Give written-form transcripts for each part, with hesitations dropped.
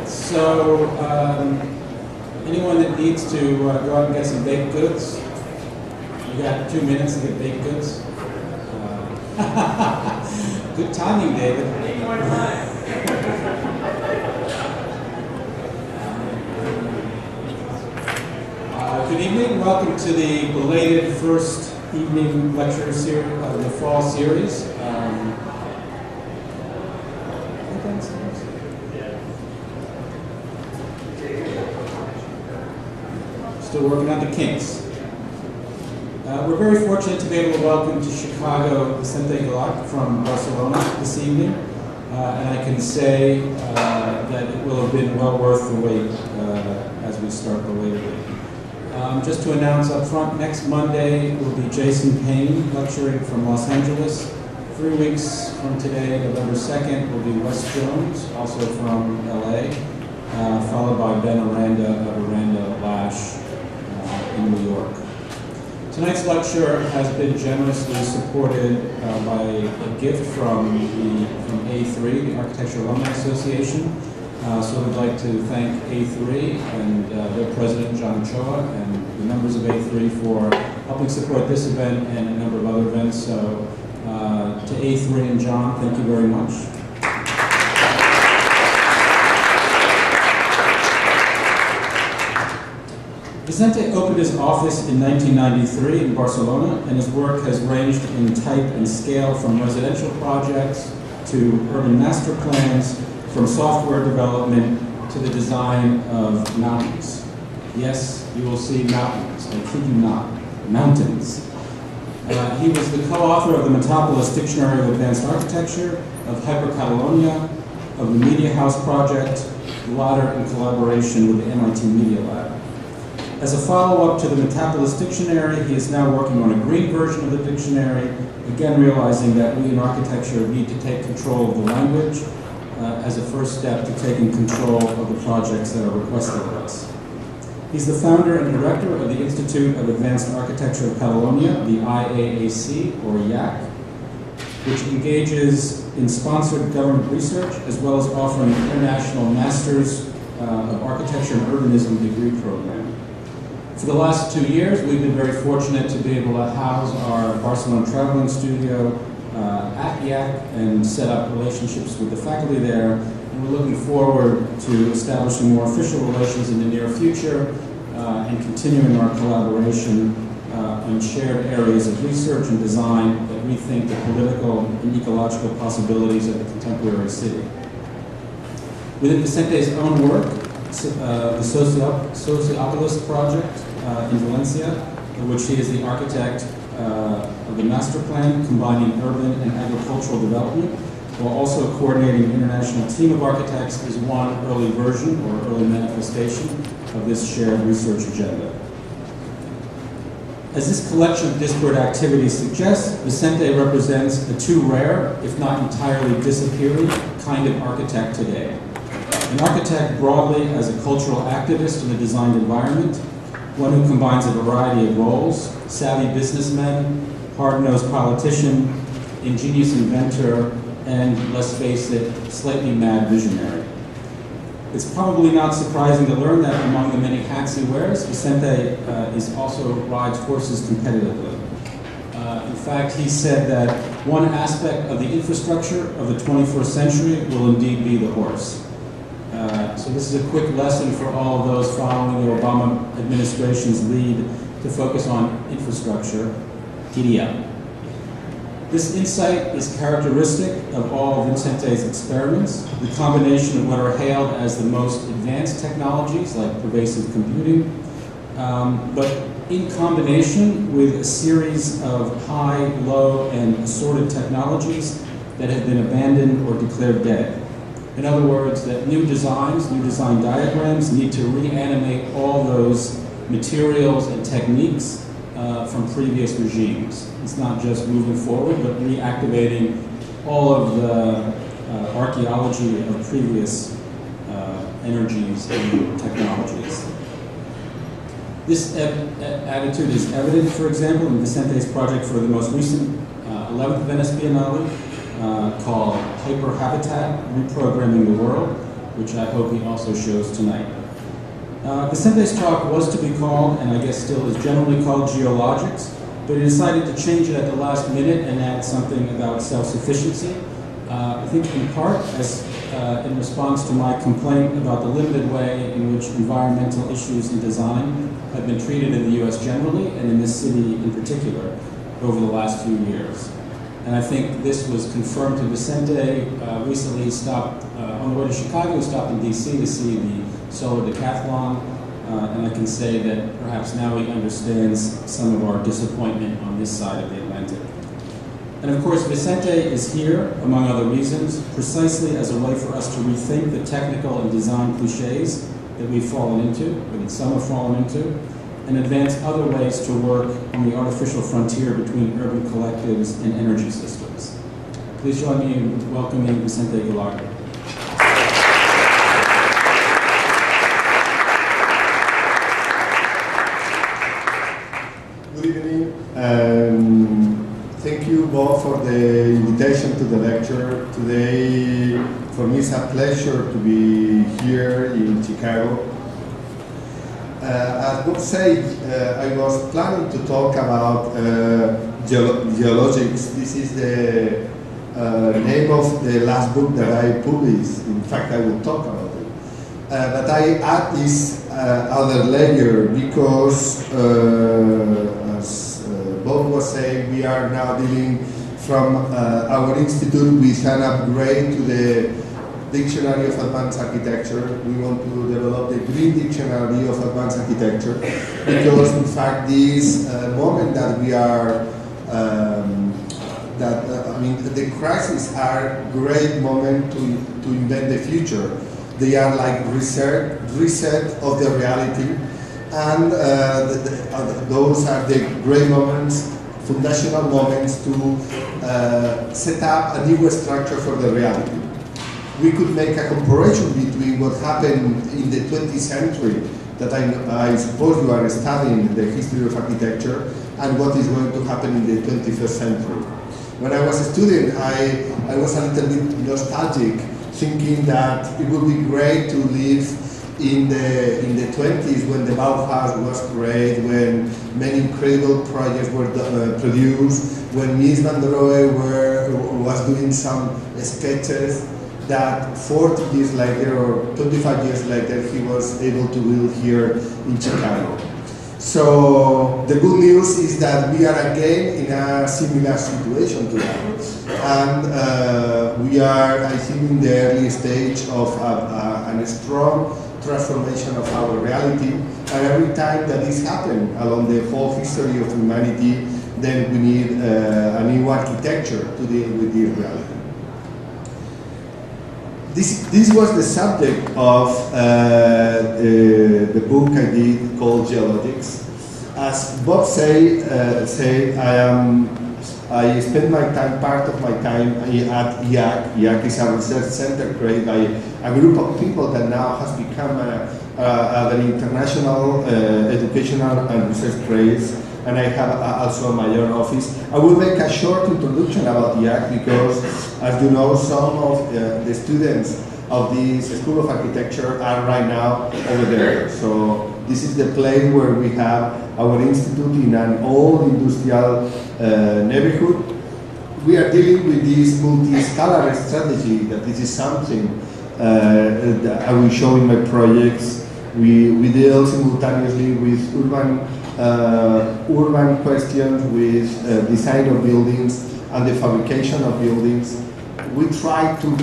So, anyone that needs to go out and get some baked goods, you got 2 minutes to get baked goods. Good timing, David. Good evening. Welcome to the belated first evening lecture series of the fall series. Still working on the kinks. We're very fortunate to be able to welcome to Chicago Vicente Guallart from Barcelona this evening, and I can say that it will have been well worth the wait as we start the later week. Just to announce up front, next Monday will be Jason Payne lecturing from Los Angeles. 3 weeks from today, November 2nd, will be Wes Jones, also from LA, followed by Ben Aranda of Aranda Lash in New York. Tonight's lecture has been generously supported by a gift from A3, the Architecture Alumni Association. So I'd like to thank A3 and their president, John Ochoa, and the members of A3 for helping support this event and a number of other events. So to A3 and John, thank you very much. Vicente opened his office in 1993 in Barcelona, and his work has ranged in type and scale from residential projects to urban master plans, from software development to the design of mountains. Yes, you will see mountains, I kid you not, mountains. He was the co-author of the Metropolis Dictionary of Advanced Architecture, of Catalonia, of the Media House Project, the latter in collaboration with the MIT Media Lab. As a follow-up to the Metropolis Dictionary, he is now working on a green version of the dictionary, again realizing that we in architecture need to take control of the language as a first step to taking control of the projects that are requested of us. He's the founder and director of the Institute of Advanced Architecture of Catalonia, the IaaC, or IaaC, which engages in sponsored government research as well as offering an international Masters of Architecture and Urbanism degree program. For the last 2 years, we've been very fortunate to be able to house our Barcelona traveling studio at IaaC and set up relationships with the faculty there. And we're looking forward to establishing more official relations in the near future and continuing our collaboration on shared areas of research and design that rethink the political and ecological possibilities of the contemporary city. Within Vicente's own work, the Sociopolis project in Valencia, in which he is the architect of the master plan combining urban and agricultural development, while also coordinating an international team of architects, is one early version or early manifestation of this shared research agenda. As this collection of disparate activities suggests, Vicente represents a too rare, if not entirely disappearing, kind of architect today. An architect broadly as a cultural activist in the designed environment, one who combines a variety of roles: savvy businessman, hard-nosed politician, ingenious inventor, and, let's face it, slightly mad visionary. It's probably not surprising to learn that among the many hats he wears, Vicente also rides horses competitively. In fact, he said that one aspect of the infrastructure of the 21st century will indeed be the horse. So this is a quick lesson for all of those following the Obama administration's lead to focus on infrastructure. Giddy up. This insight is characteristic of all of Vicente's experiments, the combination of what are hailed as the most advanced technologies, like pervasive computing, but in combination with a series of high, low, and assorted technologies that have been abandoned or declared dead. In other words, that new designs, new design diagrams need to reanimate all those materials and techniques from previous regimes. It's not just moving forward, but reactivating all of the archaeology of previous energies and technologies. This attitude is evident, for example, in Vicente's project for the most recent 11th Venice Biennale called Hyperhabitat, Reprogramming the World, which I hope he also shows tonight. Vicente's talk was to be called, and I guess still is generally called, Geologics, but he decided to change it at the last minute and add something about self-sufficiency. I think in part as in response to my complaint about the limited way in which environmental issues in design have been treated in the US generally, and in this city in particular, over the last few years. And I think this was confirmed to Vicente. Recently he stopped, on the way to Chicago, he stopped in DC to see the solar decathlon, and I can say that perhaps now he understands some of our disappointment on this side of the Atlantic. And of course, Vicente is here, among other reasons, precisely as a way for us to rethink the technical and design cliches that we've fallen into, or that some have fallen into, and advance other ways to work on the artificial frontier between urban collectives and energy systems. Please join me in welcoming Vicente Guallart. Good evening. Thank you both for the invitation to the lecture. Today, for me, it's a pleasure to be here in Chicago. As Bob said, I was planning to talk about geologics. This is the name of the last book that I published. In fact, I will talk about it. But I add this other layer because, as Bob was saying, we are now dealing from our institute with an upgrade to the Dictionary of Advanced Architecture. We want to develop the Green Dictionary of Advanced Architecture because, in fact, this moment that we are, the crises are a great moment to invent the future. They are like reset of the reality, and those are the great moments, foundational moments to set up a new structure for the reality. We could make a comparison between what happened in the 20th century, that I suppose you are studying the history of architecture, and what is going to happen in the 21st century. When I was a student, I was a little bit nostalgic, thinking that it would be great to live in the 20s when the Bauhaus was great, when many incredible projects were produced, when Mies van der Rohe was doing some sketches that 40 years later or 25 years later he was able to build here in Chicago. So the good news is that we are again in a similar situation today. And we are, I think, in the early stage of a strong transformation of our reality. And every time that this happens along the whole history of humanity, then we need a new architecture to deal with this reality. This was the subject of the book I did called Geologics. As Bob said, I spend part of my time at IaaC. IaaC is a research center created by a group of people that now has become an international educational and research place. And I have also my own office. I will make a short introduction about IaaC because, as you know, some of the students of this School of Architecture are right now over there. So this is the place where we have our institute in an old industrial neighborhood. We are dealing with this multi-scalar strategy, that this is something that I will show in my projects. We deal simultaneously with urban questions, with design of buildings and the fabrication of buildings. We try to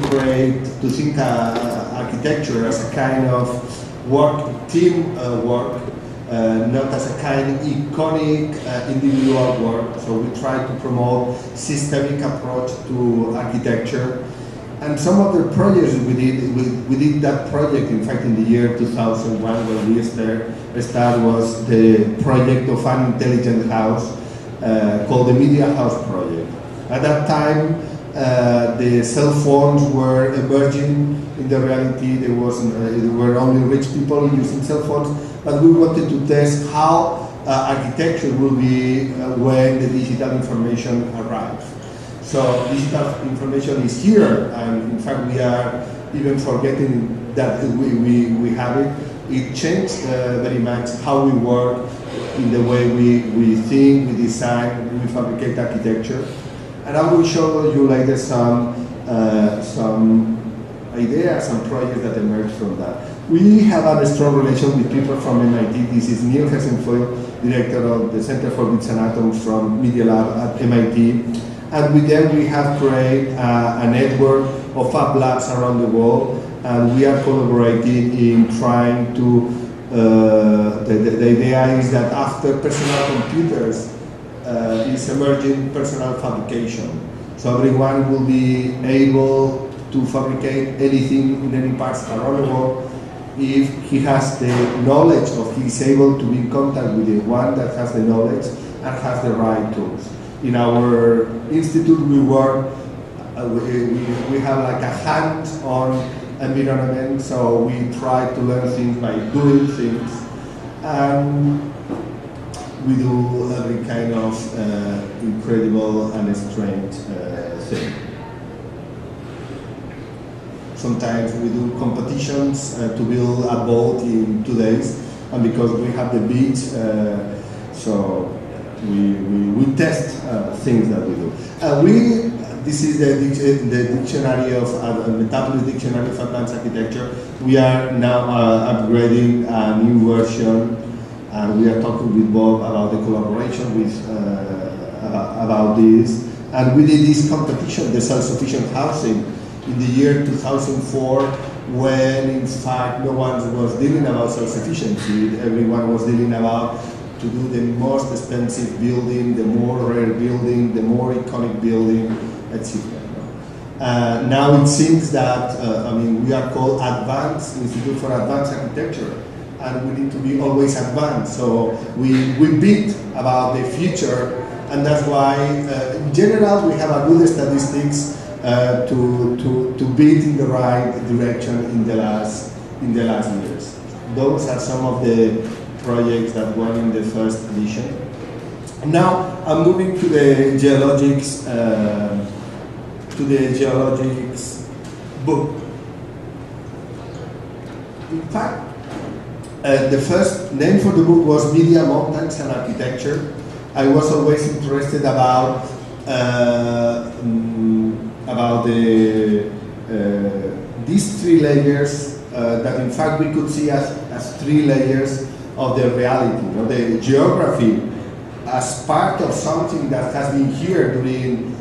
think architecture as a kind of team work, not as a kind of iconic individual work. So we try to promote systemic approach to architecture. And some of the projects we did that project, in fact, in the year 2001 when we started, was the project of an intelligent house called the Media House Project. At that time, the cell phones were emerging in the reality. There were only rich people using cell phones, but we wanted to test how architecture will be when the digital information arrives. So digital information is here, and in fact we are even forgetting that we have it. It changed very much how we work, in the way we think, we design, we fabricate architecture. And I will show you later some ideas and projects that emerge from that. We have a strong relation with people from MIT. This is Neil Hessenfoil, director of the Center for Bits and Atoms from Media Lab at MIT. And with them we have created a network of fab labs around the world, and we are collaborating in trying to, the idea is that after personal computers is emerging personal fabrication. So everyone will be able to fabricate anything in any parts around the world if he has the knowledge, or he is able to be in contact with the one that has the knowledge and has the right tools. In our institute we work, we have like a hands-on environment, so we try to learn things by doing things, and we do every kind of incredible and strange thing. Sometimes we do competitions to build a boat in 2 days, and because we have the beach, so we test things that we do. This is the dictionary of Metabolist Dictionary of Advanced Architecture. We are now upgrading a new version, and we are talking with Bob about the collaboration with about this. And we did this competition, the self-sufficient housing, in the year 2004, when in fact no one was dealing about self-sufficiency. Everyone was dealing about to do the most expensive building, the more rare building, the more iconic building, etc. Now it seems that, we are called Advanced Institute for Advanced Architecture, and we need to be always advanced. So we beat about the future, and that's why, in general, we have a good statistics to beat in the right direction in the last years. Those are some of the projects that won in the first edition. Now I'm moving to the geologics book. In fact, the first name for the book was Media, Mountains and Architecture. I was always interested about these 3 layers that in fact we could see as 3 layers of the reality. You know, the geography as part of something that has been here during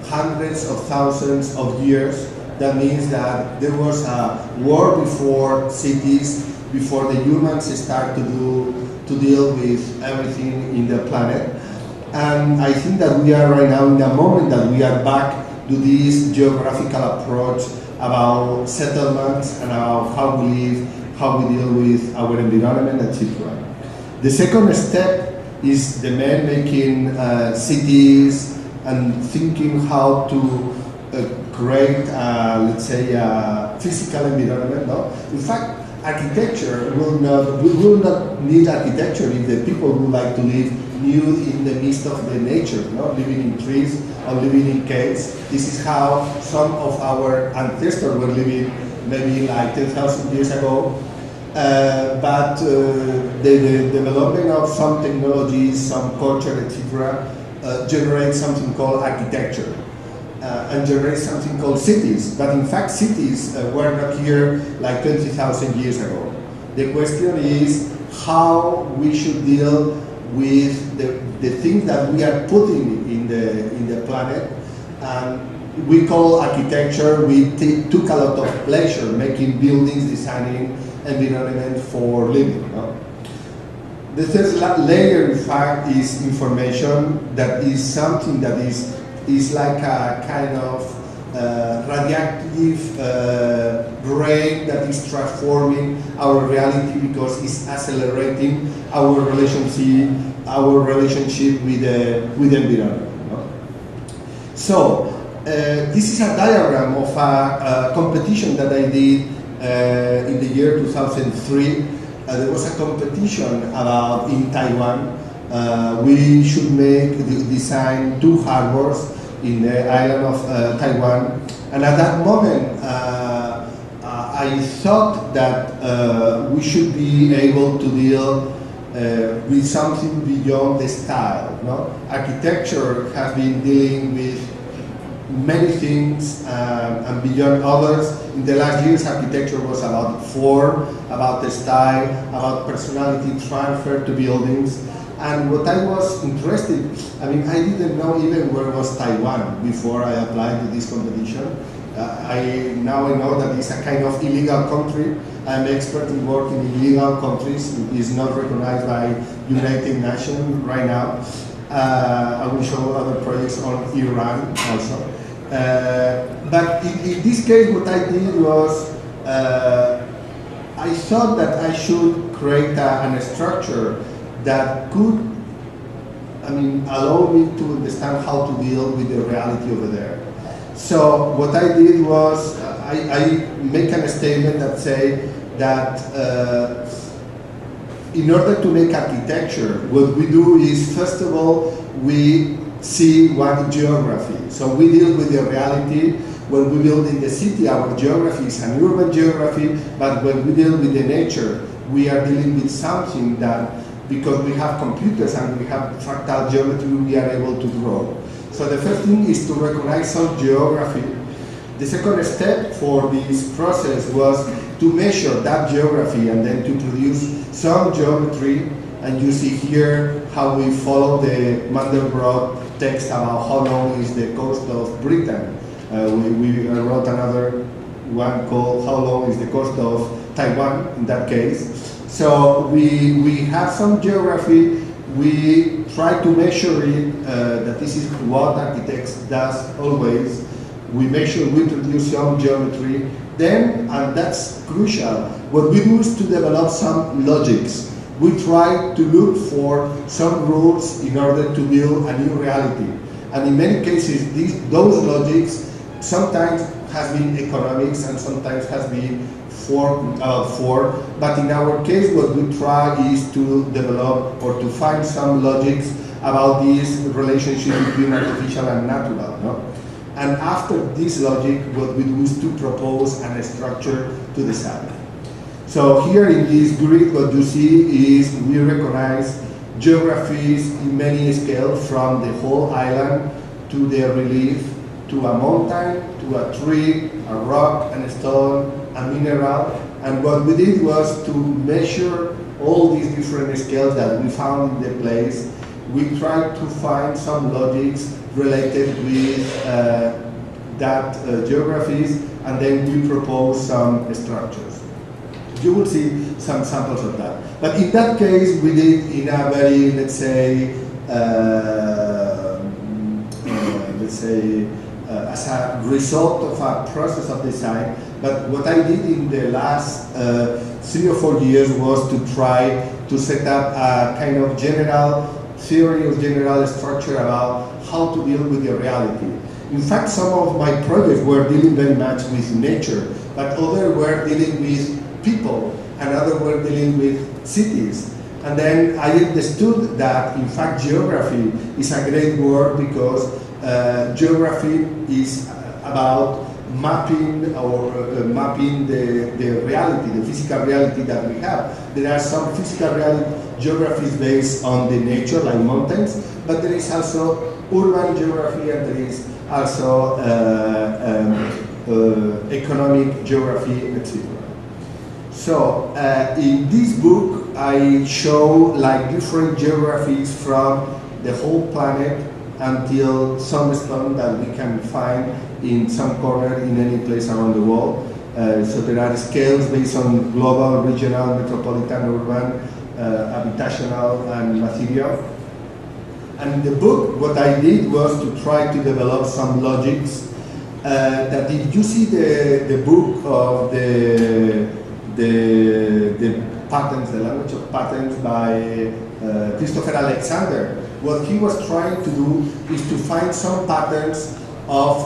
hundreds of thousands of years. That means that there was a war before cities, before the humans start to deal with everything in the planet. And I think that we are right now in a moment that we are back to this geographical approach about settlements and about how we live, how we deal with our environment, etc. The second step is the man making cities and thinking how to create, let's say, a physical environment. No? In fact, architecture we will not need architecture if the people would like to live nude in the midst of the nature, no? Living in trees or living in caves. This is how some of our ancestors were living maybe like 10,000 years ago. But the development of some technologies, some culture, etc., generates something called architecture. And generate something called cities. But in fact, cities were not here like 20,000 years ago. The question is how we should deal with the things that we are putting in the planet. And we call architecture, we took a lot of pleasure making buildings, designing environment for living. No? The third layer, in fact, is information. That is something that is like a kind of radioactive brain that is transforming our reality because it's accelerating our relationship with the environment. No? So this is a diagram of a competition that I did in the year 2003. There was a competition about in Taiwan. We should design 2 harbors in the island of Taiwan, and at that moment I thought that we should be able to deal with something beyond the style. No? Architecture has been dealing with many things and beyond others. In the last years, architecture was about form, about the style, about personality transfer to buildings. And what I was interested, I mean, I didn't know even where was Taiwan before I applied to this competition. Now I know that it's a kind of illegal country. I'm expert in working in illegal countries. It is not recognized by United Nations right now. I will show other projects on Iran also. But in this case, what I did was, I thought that I should create a structure that could, I mean, allow me to understand how to deal with the reality over there. So what I did was, I make a statement that say that in order to make architecture, what we do is, first of all, we see what geography. So we deal with the reality. When we build in the city, our geography is an urban geography, but when we deal with the nature, we are dealing with something that, because we have computers and we have fractal geometry, we are able to draw. So the first thing is to recognize some geography. The second step for this process was to measure that geography and then to produce some geometry. And you see here how we follow the Mandelbrot text about how long is the coast of Britain. We wrote another one called how long is the coast of Taiwan in that case. So we have some geography, we try to measure it, that this is what architects does always. We measure, we produce some geometry. Then, and that's crucial, what we do is to develop some logics. We try to look for some rules in order to build a new reality. And in many cases, those logics sometimes has been economics and sometimes has been form, but in our case, what we try is to develop or to find some logics about this relationship between artificial and natural. No? And after this logic, what we do is to propose a structure to design. So here in this grid, what you see is we recognize geographies in many scales, from the whole island to the relief, to a mountain, to a tree, a rock, and a stone, a mineral. And what we did was to measure all these different scales that we found in the place. We tried to find some logics related with that geographies, and then we propose some structures. You will see some samples of that. But in that case, we did in a very, let's say, as a result of a process of design. But what I did in the last 3 or 4 years was to try to set up a kind of general theory or general structure about how to deal with the reality. In fact, some of my projects were dealing very much with nature, but others were dealing with people, and others were dealing with cities. And then I understood that, in fact, geography is a great word because geography is about mapping or mapping the reality, the physical reality that we have. There are some physical geographies based on the nature, like mountains, but there is also urban geography, and there is also economic geography, etc. So in this book, I show like different geographies from the whole planet until some stone that we can find in some corner in any place around the world. So there are scales based on global, regional, metropolitan, urban, habitational, and material. And in the book, what I did was to try to develop some logics that if you see the book of the patterns, the language of patterns by Christopher Alexander, what he was trying to do is to find some patterns of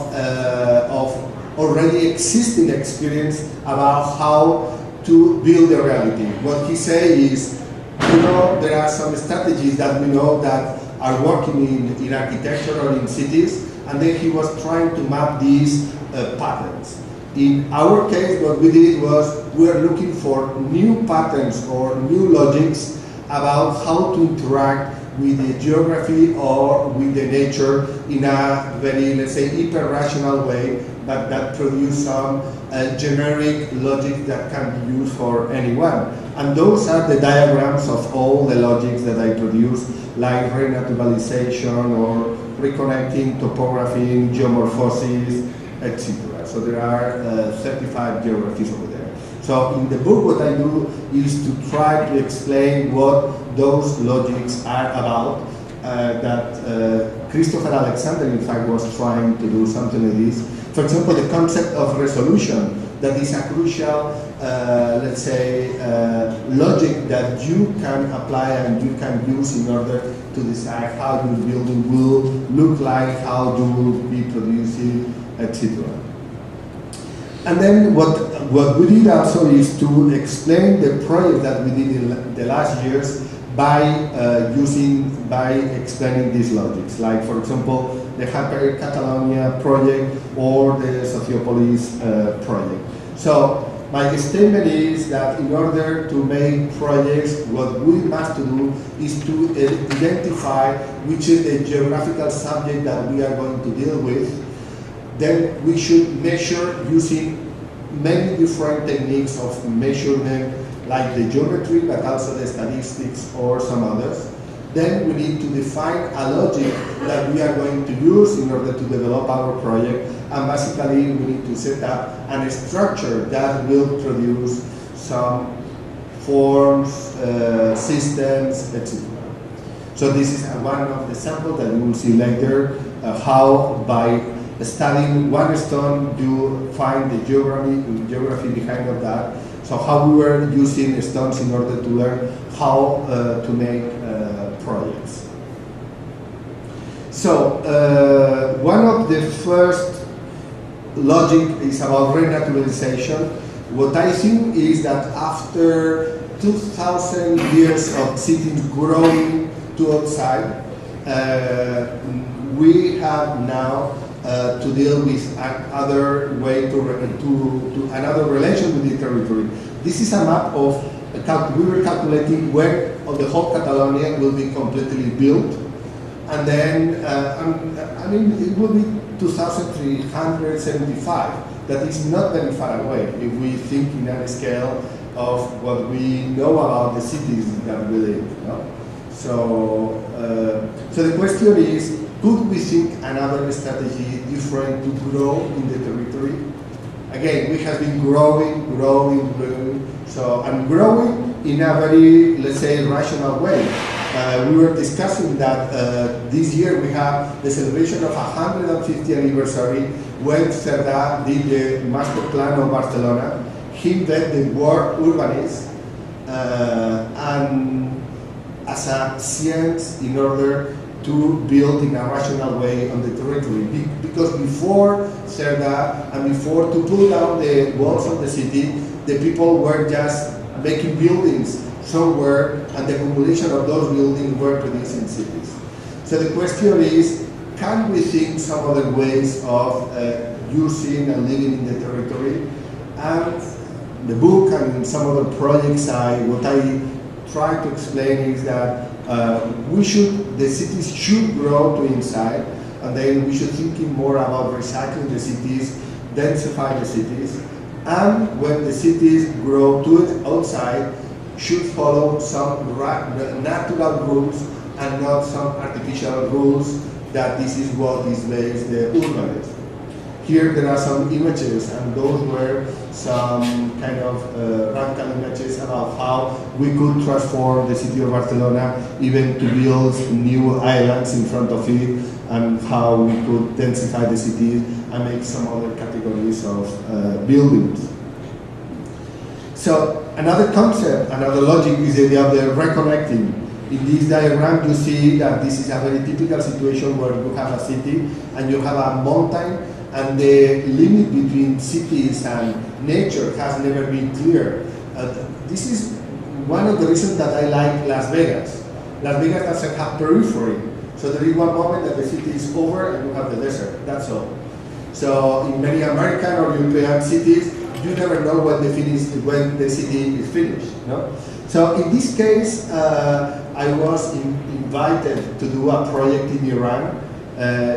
already existing experience about how to build a reality. What he says is, there are some strategies that we know that are working in architecture or in cities, and then he was trying to map these patterns. In our case, what we did was we are looking for new patterns or new logics about how to interact with the geography or with the nature in a very, let's say, hyper-rational way, but that produce some generic logic that can be used for anyone. And those are the diagrams of all the logics that I produce, like renaturalization or reconnecting topography, geomorphosis, etc. So there are 35 geographies over there. So in the book, what I do is to try to explain what those logics are about, that Christopher Alexander, in fact, was trying to do something like this. For example, the concept of resolution, that is a crucial, let's say, logic that you can apply and you can use in order to decide how your building will look like, how you will be producing, etc. And then what we did also is to explain the project that we did in the last years by explaining these logics. Like, for example, the Hyper Catalonia project or the Sociopolis project. So my statement is that in order to make projects, what we must do is to identify which is the geographical subject that we are going to deal with. Then we should measure using many different techniques of measurement, like the geometry, but also the statistics or some others. Then we need to define a logic that we are going to use in order to develop our project. And basically, we need to set up a structure that will produce some forms, systems, etc. So this is one of the samples that we will see later, how by studying one stone you find the geography behind of that. So how we were using stones in order to learn how to make projects. So one of the first logic is about renaturalization. What I think is that after 2,000 years of cities growing to outside, we have now to deal with another way to another relation with the territory. This is a map of we were calculating when the whole Catalonia will be completely built, and then I mean it will be 2,375. That is not very far away if we think in a scale of what we know about the cities that we live. No? So the question is, could we think another strategy different to grow in the territory? Again, we have been growing. So I'm growing in a very, let's say, rational way. We were discussing that this year we have the celebration of 150th anniversary when Cerdà did the master plan of Barcelona. He invented the word urbanist and as a science in order to build in a rational way on the territory. Because before Cerdà and before to pull down the walls of the city, the people were just making buildings somewhere, and the accumulation of those buildings were producing cities. So the question is, can we think some other ways of using and living in the territory? And the book and some other projects, what I try to explain is that the cities should grow to inside, and then we should think more about recycling the cities, densify the cities, and when the cities grow to the outside, should follow some natural rules and not some artificial rules that this is what is based the urbanism. Here there are some images, and those were some kind of radical images about how we could transform the city of Barcelona, even to build new islands in front of it, and how we could densify the city and make some other categories of buildings. So another concept, another logic is the idea of the reconnecting. In this diagram you see that this is a very typical situation where you have a city and you have a mountain, and the limit between cities and nature has never been clear. This is one of the reasons that I like Las Vegas. Las Vegas doesn't have periphery. So there is one moment that the city is over and you have the desert, that's all. So in many American or European cities, you never know when the city is finished. No? So in this case, I was invited to do a project in Iran,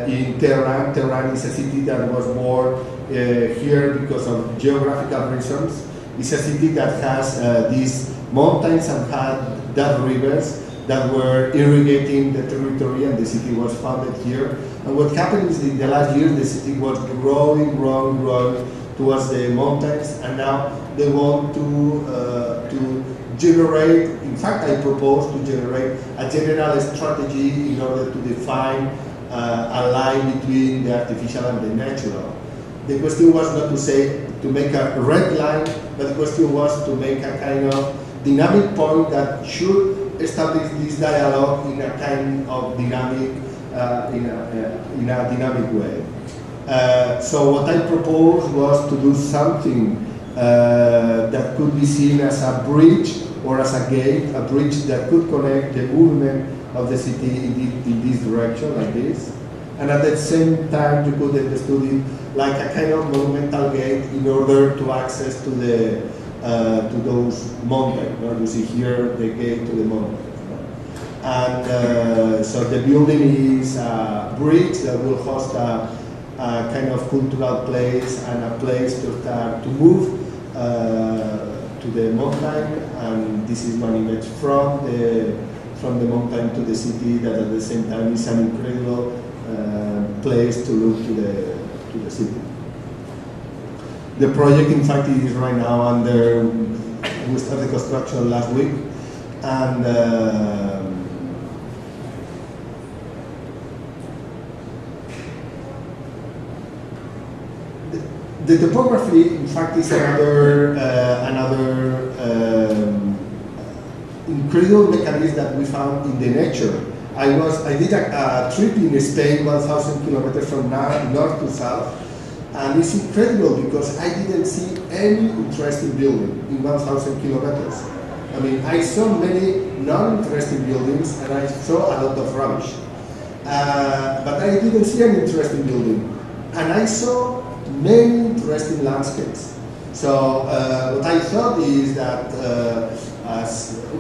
in Tehran. Tehran is a city that was born here because of geographical reasons. It's a city that has these mountains and had that rivers that were irrigating the territory, and the city was founded here. And what happened is in the last years, the city was growing towards the mountains, and now they want to generate, in fact I propose to generate a general strategy in order to define a line between the artificial and the natural. The question was not to say, to make a red line, but the question was to make a kind of dynamic point that should establish this dialogue in a kind of dynamic, in a dynamic way. So what I proposed was to do something that could be seen as a bridge or as a gate, a bridge that could connect the movement of the city in this direction, like this. And at the same time, you could understand it like a kind of monumental gate in order to access to the to those mountains. You see here the gate to the mountain. And so the building is a bridge that will host a kind of cultural place and a place to start to move to the mountain. And this is one image from the mountain to the city that at the same time is an incredible place to look to the city. The project, in fact, is right now under, we started construction last week, and the topography, in fact, is another incredible mechanism that we found in the nature. I did a trip in Spain, 1,000 kilometers from north to south. And it's incredible because I didn't see any interesting building in 1,000 kilometers. I mean, I saw many non-interesting buildings and I saw a lot of rubbish. But I didn't see an interesting building. And I saw many interesting landscapes. So what I thought is that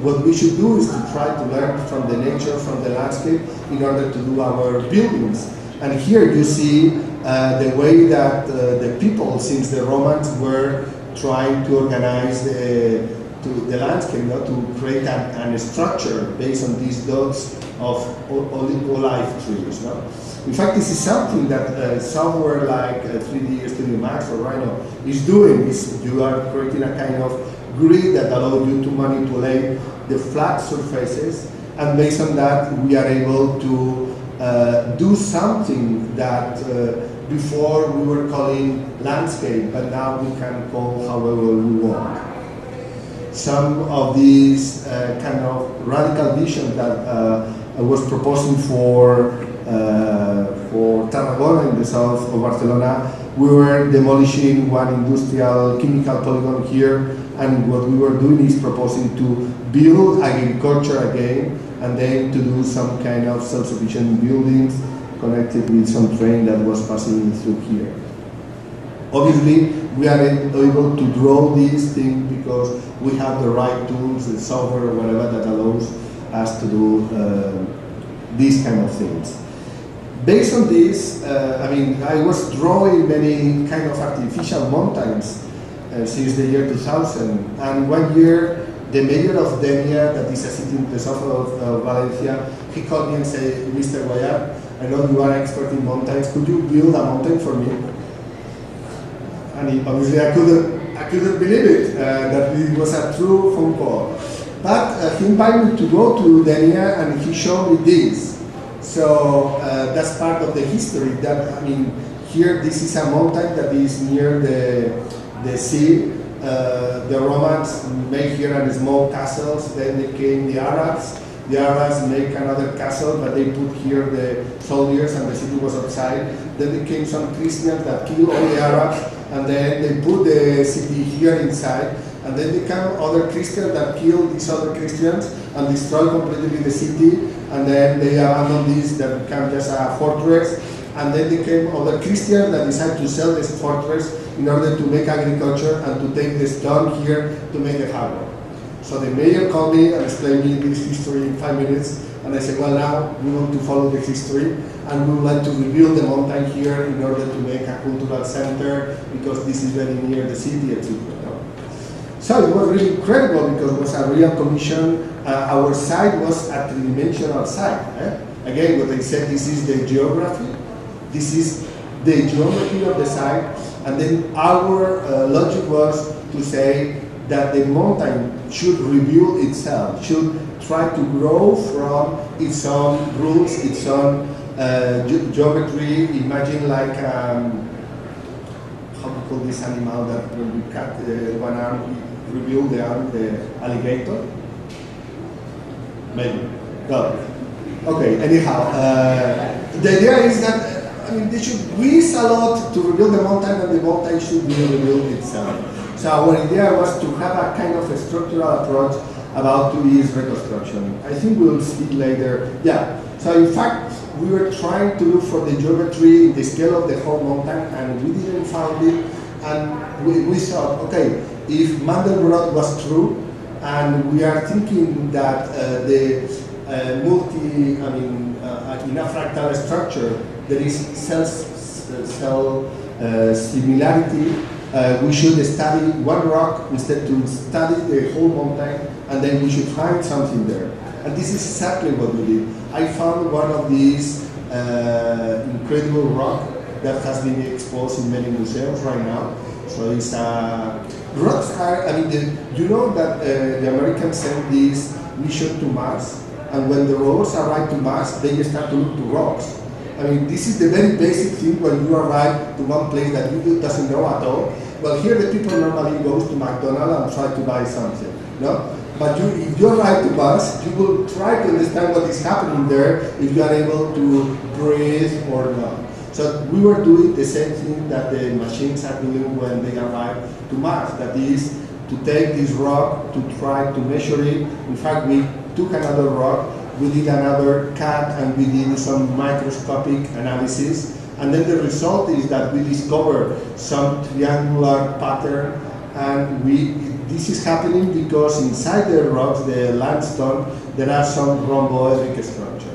what we should do is to try to learn from the nature, from the landscape, in order to do our buildings. And here you see the way that the people, since the Romans, were trying to organize the landscape, to create a structure based on these dots of olive trees. No? In fact, this is something that software like 3D Studio Max or Rhino is doing. You are creating a kind of grid that allows you to manipulate the flat surfaces, and based on that, we are able to do something that before we were calling landscape, but now we can call however we want. Some of these kind of radical vision that I was proposing for Tarragona in the south of Barcelona, we were demolishing one industrial chemical polygon here, and what we were doing is proposing to build agriculture again, and then to do some kind of self-sufficient buildings connected with some train that was passing through here. Obviously, we are able to draw these things because we have the right tools, the software, or whatever that allows us to do these kind of things. Based on this, I was drawing many kind of artificial mountains since the year 2000, and one year the mayor of Denia, that is a city in the south of Valencia, he called me and said, Mr. Guallart, I know you are expert in mountains, could you build a mountain for me? And obviously I couldn't believe it, that it was a true phone call. But he invited me to go to Denia and he showed me this. So that's part of the history. That, here this is a mountain that is near the sea. The Romans made here a small castles, then they came the Arabs. The Arabs make another castle, but they put here the soldiers and the city was outside. Then there came some Christians that killed all the Arabs, and then they put the city here inside. And then there came other Christians that killed these other Christians and destroyed completely the city. And then they abandoned this, that became just a fortress. and then there came other Christians that decided to sell this fortress in order to make agriculture and to take the stone here to make the harbor. So the mayor called me and explained me this history in 5 minutes, and I said, well, now we want to follow the history, and we would like to rebuild the mountain here in order to make a cultural center, because this is very near the city, etc. So it was really incredible because it was a real commission. Our site was a three-dimensional site. Again, what I said, this is the geography, this is the geometry of the site, and then our logic was to say that the mountain should rebuild itself, should try to grow from its own roots, its own geometry. Imagine like, how do you call this animal that when we cut one arm, we rebuild the arm, the alligator? Maybe. No. Okay, anyhow, the idea is that, I mean, they should grease a lot to rebuild the mountain, and the mountain should be rebuilt itself. So our idea was to have a kind of a structural approach about 2D reconstruction. I think we'll speak later. Yeah, so in fact, we were trying to look for the geometry, the scale of the whole mountain, and we didn't find it. And we thought, okay, if Mandelbrot was true, and we are thinking that in a fractal structure, there is cell similarity. We should study one rock instead to study the whole mountain, and then we should find something there. And this is exactly what we did. I found one of these incredible rock that has been exposed in many museums right now. So it's rocks are, you know that the Americans sent this mission to Mars, and when the rovers arrive to Mars, they start to look to rocks. I mean, this is the very basic thing when you arrive to one place that you doesn't know at all. Well, here the people normally go to McDonald's and try to buy something, no? But if you arrive to Mars, you will try to understand what is happening there, if you are able to breathe or not. So we were doing the same thing that the machines are doing when they arrive to Mars. That is, to take this rock, to try to measure it. In fact, we took another rock, we did another cut, and we did some microscopic analysis. And then the result is that we discovered some triangular pattern, and this is happening because inside the rocks, the limestone, there are some rhomboedric structure.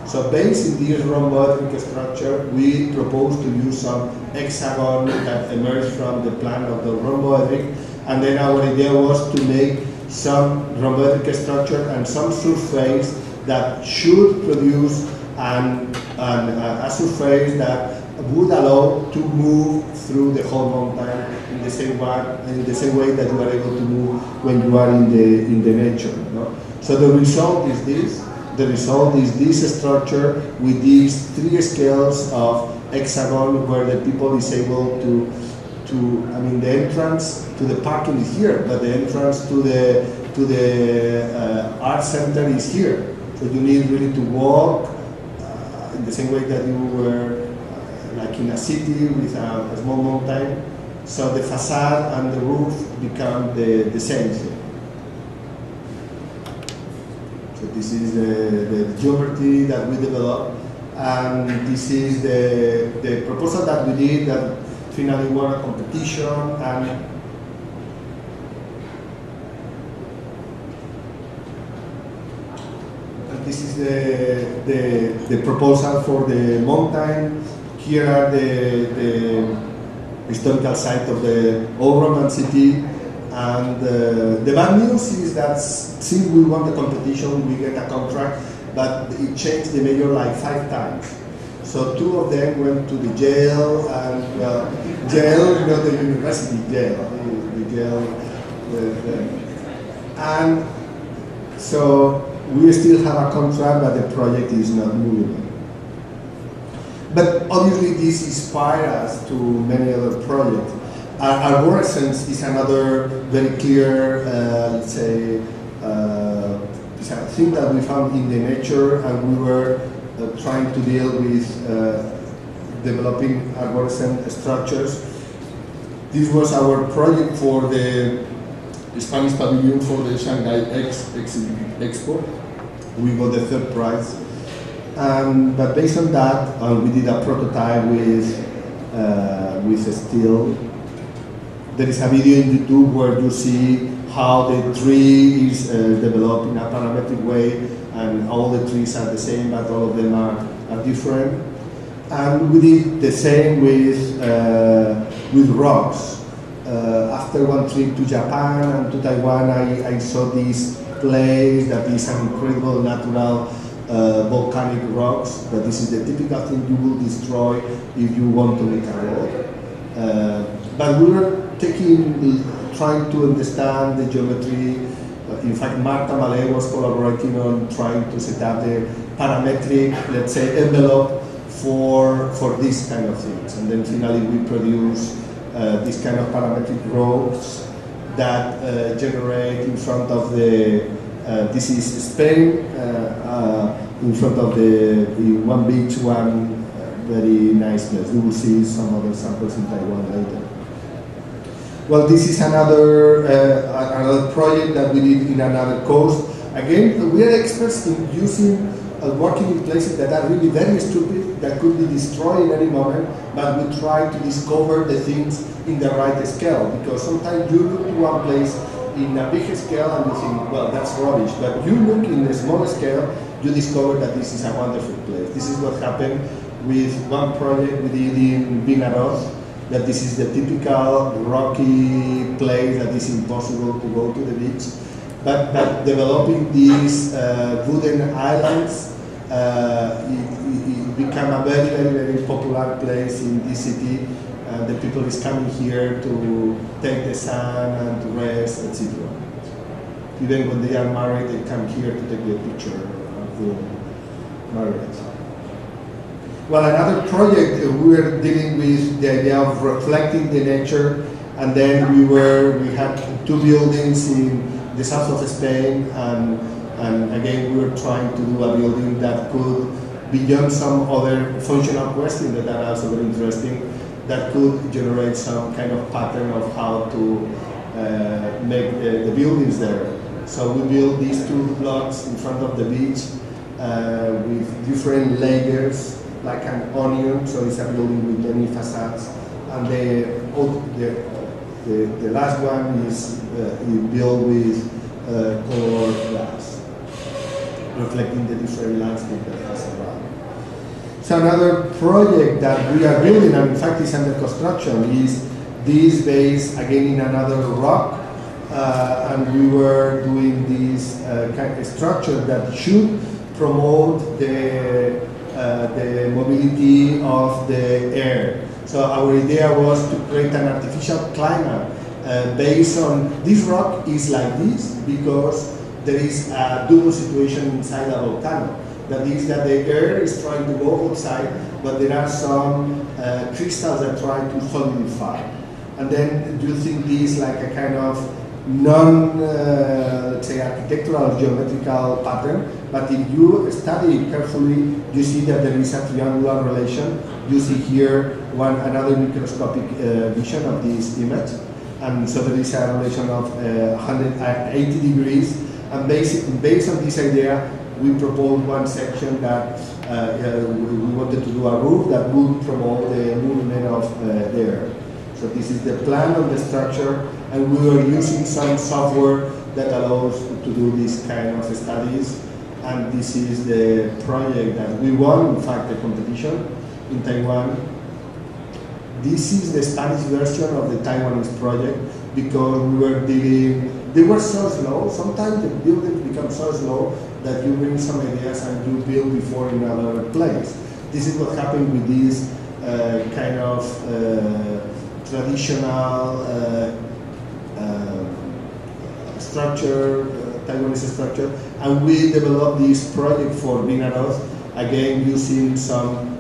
So based in this rhomboedric structure, we propose to use some hexagon that emerged from the plan of the rhomboedric, and then our idea was to make some rhomboedric structure and some surface that should produce a surface that would allow to move through the whole mountain in the same way that you are able to move when you are in the nature. No? So the result is this. The result is this structure with these 3 scales of hexagon, where the people is able to the entrance to the parking is here, but the entrance to the art center is here. So you need really to walk in the same way that you were like in a city with a small mountain. So the facade and the roof become the same thing. So this is the geometry that we developed, and this is the proposal that we did that finally won a competition. And this is the proposal for the mountain. Here are the historical site of the old Roman city. And the bad news is that since we won the competition, we get a contract, but it changed the mayor like 5 times. So 2 of them went to the jail, and jail, not the university jail, the jail. And so we still have a contract, but the project is not moving. But obviously this inspired us to many other projects. Arborescence is another very clear, let's say, thing that we found in the nature, and we were trying to deal with developing arborescent structures. This was our project for the Spanish pavilion for the Shanghai Expo. We got the 3rd prize. But based on that, we did a prototype with steel. There is a video in YouTube where you see how the tree is developed in a parametric way, and all the trees are the same, but all of them are different. And we did the same with rocks. After one trip to Japan and to Taiwan, I saw this place that is an incredible natural volcanic rocks, that this is the typical thing you will destroy if you want to make a road. But we were trying to understand the geometry. In fact, Marta Malé was collaborating on trying to set up the parametric, let's say, envelope for these kind of things. And then finally we produce this kind of parametric roads that generate in front of the, this is Spain, in front of the one beach, one very nice place. We will see some other samples in Taiwan later. Well, this is another project that we did in another coast. Again, we are experts in using working in places that are really very stupid, that could be destroyed in any moment, but we try to discover the things in the right scale, because sometimes you look to one place in a big scale and you think, well, that's rubbish, but you look in a small scale, you discover that this is a wonderful place. This is what happened with one project we did in Vinaroz, that this is the typical rocky place that is impossible to go to the beach. But developing these wooden islands, it became a very, very, very popular place in this city. The people is coming here to take the sun and to rest, etc. Even when they are married, they come here to take a picture of the marriage. Well, another project, we were dealing with the idea of reflecting the nature, and then we had two buildings in the south of Spain, and again we were trying to do a building that could, beyond some other functional questions that are also very interesting, that could generate some kind of pattern of how to make the buildings there. So we built these two blocks in front of the beach with different layers, like an onion, so it's a building with many facades, and the last one is built with colored glass, reflecting the different landscape that has around. So another project that we are building, and in fact is under construction, is this base again in another rock, and we were doing this kind of structure that should promote the mobility of the air. So our idea was to create an artificial climate based on, this rock is like this because there is a double situation inside a volcano. That is that the air is trying to go outside, but there are some crystals that try to solidify. And then you think this like a kind of let's say architectural geometrical pattern, but if you study it carefully, you see that there is a triangular relation. You see here another microscopic vision of this image, and so there is a relation of 180 degrees, and based on this idea, we proposed one section that we wanted to do a roof that would promote the movement of the air. So this is the plan of the structure, and we were using some software that allows to do this kind of studies. And this is the project that we won, in fact, the competition in Taiwan. This is the Spanish version of the Taiwanese project, because we were dealing, they were so slow. Sometimes the buildings become so slow that you bring some ideas and you build before in another place. This is what happened with this kind of traditional structure, Taiwanese structure, and we developed this project for Vinaroz, again using some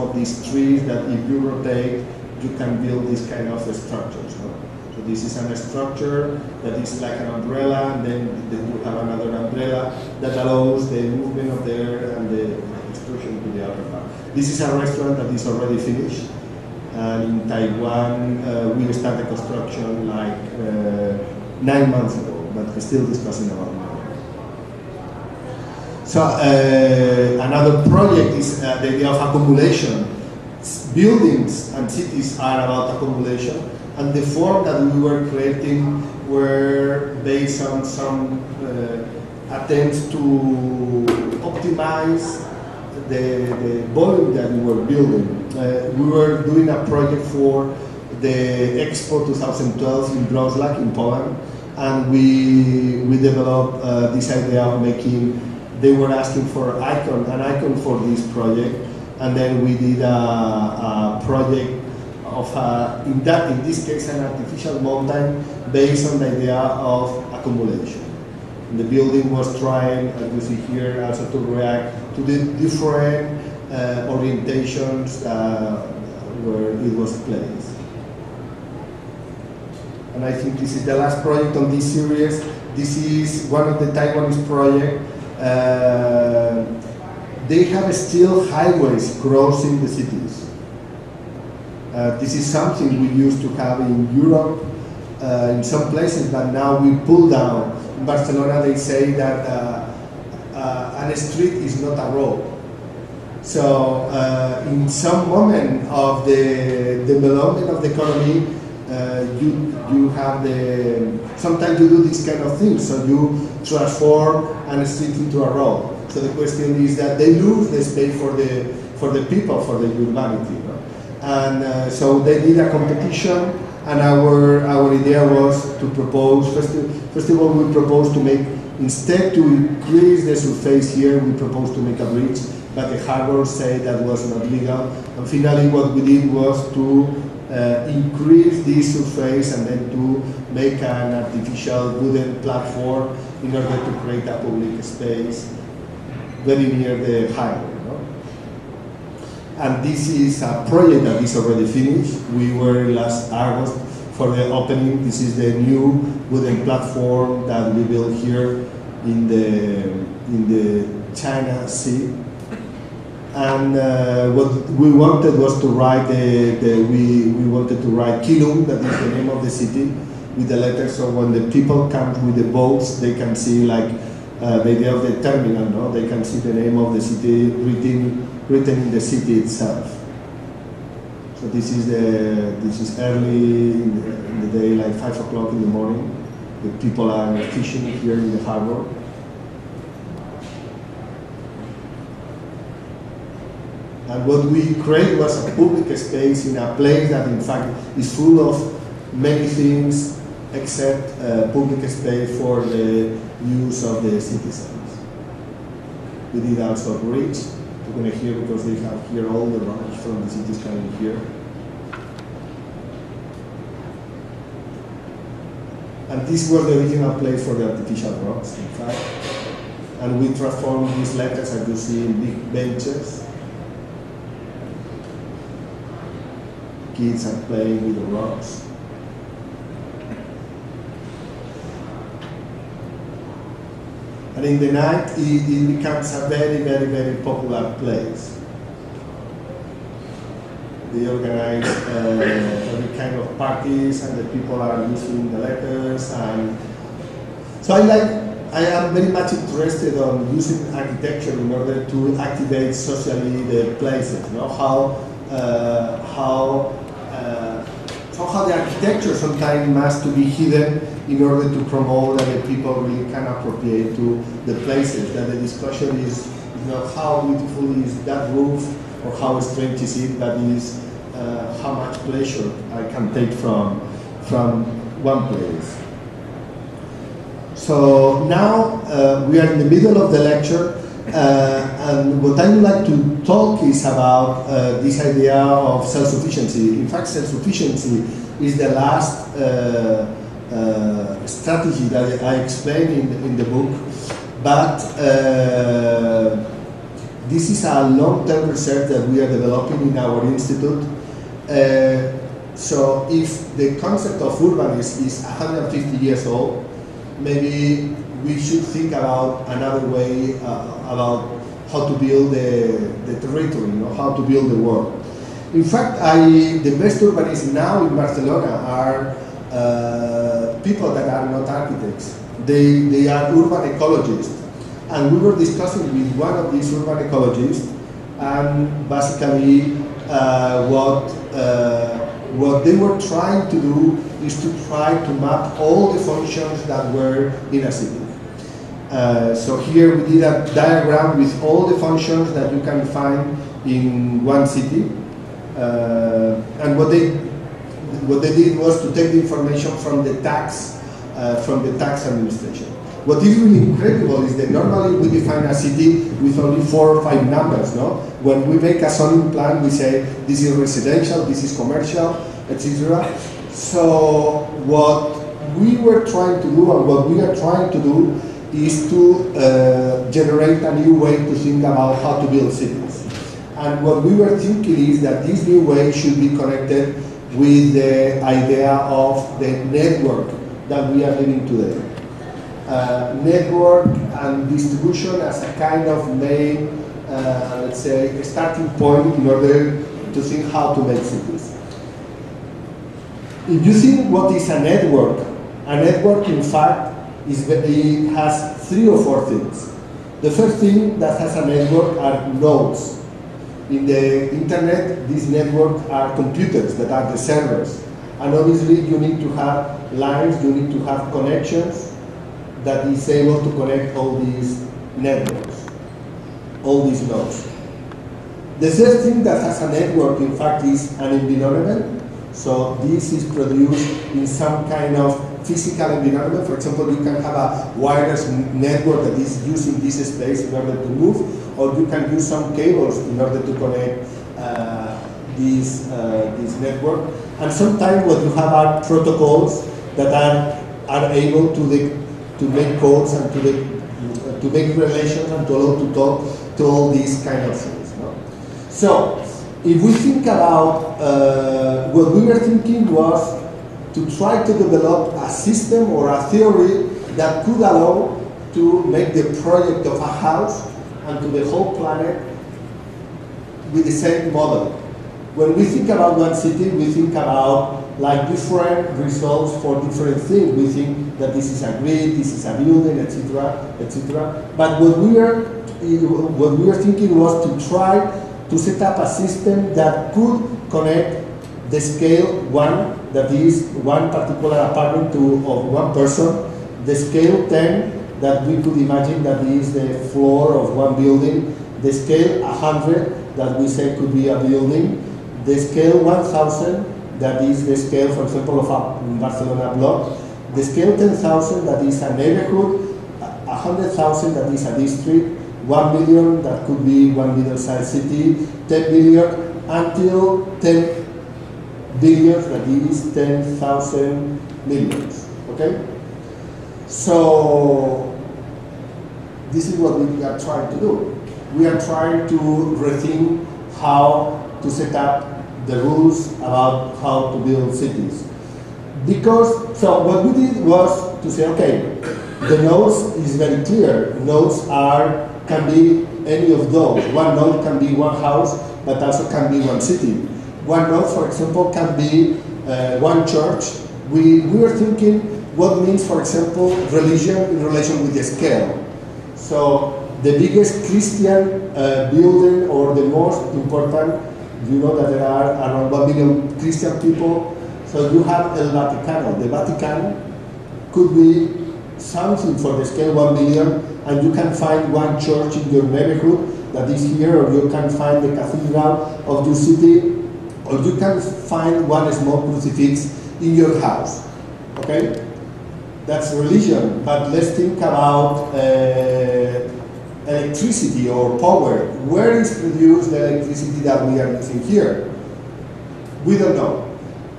of these trees that if you rotate, you can build this kind of structures. So this is a structure that is like an umbrella, and then you have another umbrella that allows the movement of the air and the extrusion to the upper part. This is a restaurant that is already finished. And in Taiwan, we started construction like 9 months ago, but we're still discussing about it. So another project is the idea of accumulation. Buildings and cities are about accumulation, and the form that we were creating were based on some attempts to optimize the volume that we were building. We were doing a project for the Expo 2012 in Wrocław in Poland, and we developed this idea of making. They were asking for an icon for this project, and then we did a project of in this case an artificial mountain based on the idea of accumulation. And the building was trying, as you see here, also to react to the different orientations where it was placed. And I think this is the last project on this series. This is one of the Taiwanese projects. They have still highways crossing the cities. This is something we used to have in Europe, in some places, but now we pull down. In Barcelona, they say that a street is not a road. So in some moment of the development of the economy, you have sometimes you do this kind of thing, so you transform a street into a road. So the question is that they lose the space for the people, for the humanity. No? And so they did a competition, and our idea was to propose, first of all we proposed to make, instead to increase the surface here, we proposed to make a bridge, but the harbor said that was not legal. And finally what we did was to increase this surface and then to make an artificial wooden platform in order to create a public space very near the highway. No? And this is a project that is already finished. We were last August for the opening. This is the new wooden platform that we built here in the China Sea. And what we wanted was to write we wanted to write Kilung, that is the name of the city, with the letters. So when the people come with the boats, they can see like the idea of the terminal. No, they can see the name of the city written in the city itself. So this is early in the day, like 5 o'clock in the morning. The people are fishing here in the harbor. And what we created was a public space in a place that in fact is full of many things except public space for the use of the citizens. We did also a bridge. You're going to hear because they have here all the rocks from the cities coming here. And this was the original place for the artificial rocks, in fact. And we transformed these letters, as you see, in big benches. Kids are playing with the rocks. And in the night, it becomes a very, very, very popular place. They organize every kind of parties, and the people are using the letters. And so I am very much interested on using architecture in order to activate socially the places. You know, how the architecture sometimes must to be hidden in order to promote that the people really can appropriate to the places. That the discussion is, you know, how beautiful is that roof, or how strange is it, that is how much pleasure I can take from one place. So now we are in the middle of the lecture. And what I would like to talk is about this idea of self-sufficiency. In fact, self-sufficiency is the last strategy that I explained in the book. But this is a long-term research that we are developing in our institute. So if the concept of urbanism is 150 years old, maybe we should think about another way about how to build the territory, you know, how to build the world. In fact, the best urbanists now in Barcelona are people that are not architects. They are urban ecologists. And we were discussing with one of these urban ecologists, and basically what they were trying to do is to try to map all the functions that were in a city. So here we did a diagram with all the functions that you can find in one city. And what they did was to take the information from the tax administration. What is really incredible is that normally we define a city with only 4 or 5 numbers, no? When we make a zoning plan, we say this is residential, this is commercial, etc. So what we were trying to do, and what we are trying to do, is to generate a new way to think about how to build cities. And what we were thinking is that this new way should be connected with the idea of the network that we are living today. Network and distribution as a kind of main, let's say, starting point in order to think how to make cities. If you think what is a network in fact it has 3 or 4 things. The first thing that has a network are nodes. In the internet, these networks are computers that are the servers. And obviously you need to have lines, you need to have connections that is able to connect all these networks, all these nodes. The third thing that has a network, in fact, is an environment. So this is produced in some kind of physical environment. For example, you can have a wireless network that is using this space in order to move, or you can use some cables in order to connect this network. And sometimes what you have are protocols that are able to make codes and to make relations and to allow to talk to all these kind of things. No? So, if we think about what we were thinking was to try to develop a system or a theory that could allow to make the project of a house and to the whole planet with the same model. When we think about one city, we think about like different results for different things. We think that this is a grid, this is a building, etc., etc. But what we were thinking was to try to set up a system that could connect the scale 1, that is one particular apartment of one person, the scale 10, that we could imagine that is the floor of one building, the scale 100, that we say could be a building, the scale 1000, that is the scale, for example, of a Barcelona block, the scale 10,000, that is a neighborhood, 100,000, that is a district, 1 million, that could be one middle-sized city, 10 million, until 10 billion, that is 10,000 millions, okay? So, this is what we are trying to do. We are trying to rethink how to set up the rules about how to build cities. Because, so what we did was to say, okay, the nodes is very clear. Nodes can be any of those. One node can be one house, but also can be one city. One node, for example, can be one church. We were thinking what means, for example, religion in relation with the scale. So the biggest Christian building or the most important, you know that there are around 1 million Christian people. So you have El Vaticano. The Vatican could be something for the scale 1 million, and you can find one church in your neighborhood that is here, or you can find the cathedral of your city, or you can find one small crucifix in your house. Okay? That's religion, but let's think about electricity or power. Where is produced the electricity that we are using here? We don't know.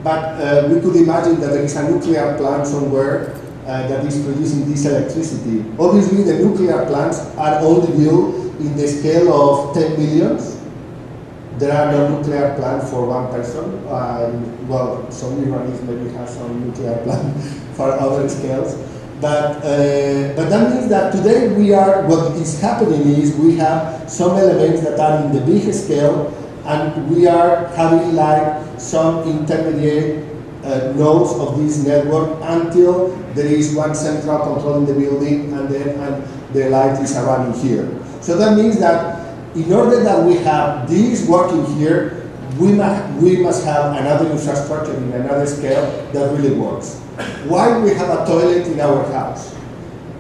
But we could imagine that there is a nuclear plant somewhere that is producing this electricity. Obviously, the nuclear plants are only built in the scale of 10 millions. There are no nuclear plants for one person. Well, some Iranians maybe have some nuclear plant for other scales. But that means that today what is happening is we have some elements that are in the big scale, and we are having like some intermediate nodes of this network until there is one central controlling the building, and the light is running here. So that means that in order that we have this working here, we must have another infrastructure in another scale that really works. Why we have a toilet in our house?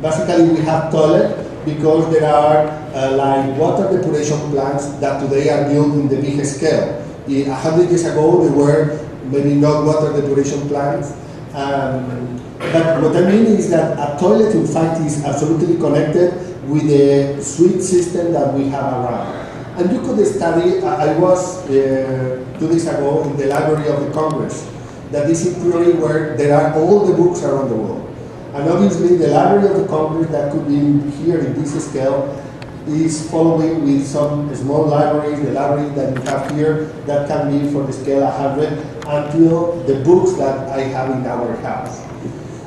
Basically, we have toilet because there are like water depuration plants that today are built in the big scale. 100 years ago, they were maybe not water depuration plants. But what I mean is that a toilet, in fact, is absolutely connected with the suite system that we have around. And you could study, I was 2 days ago in the Library of the Congress, that is in theory where there are all the books around the world. And obviously the Library of the Congress that could be here in this scale is following with some small libraries, the library that you have here, that can be for the scale 100, until the books that I have in our house.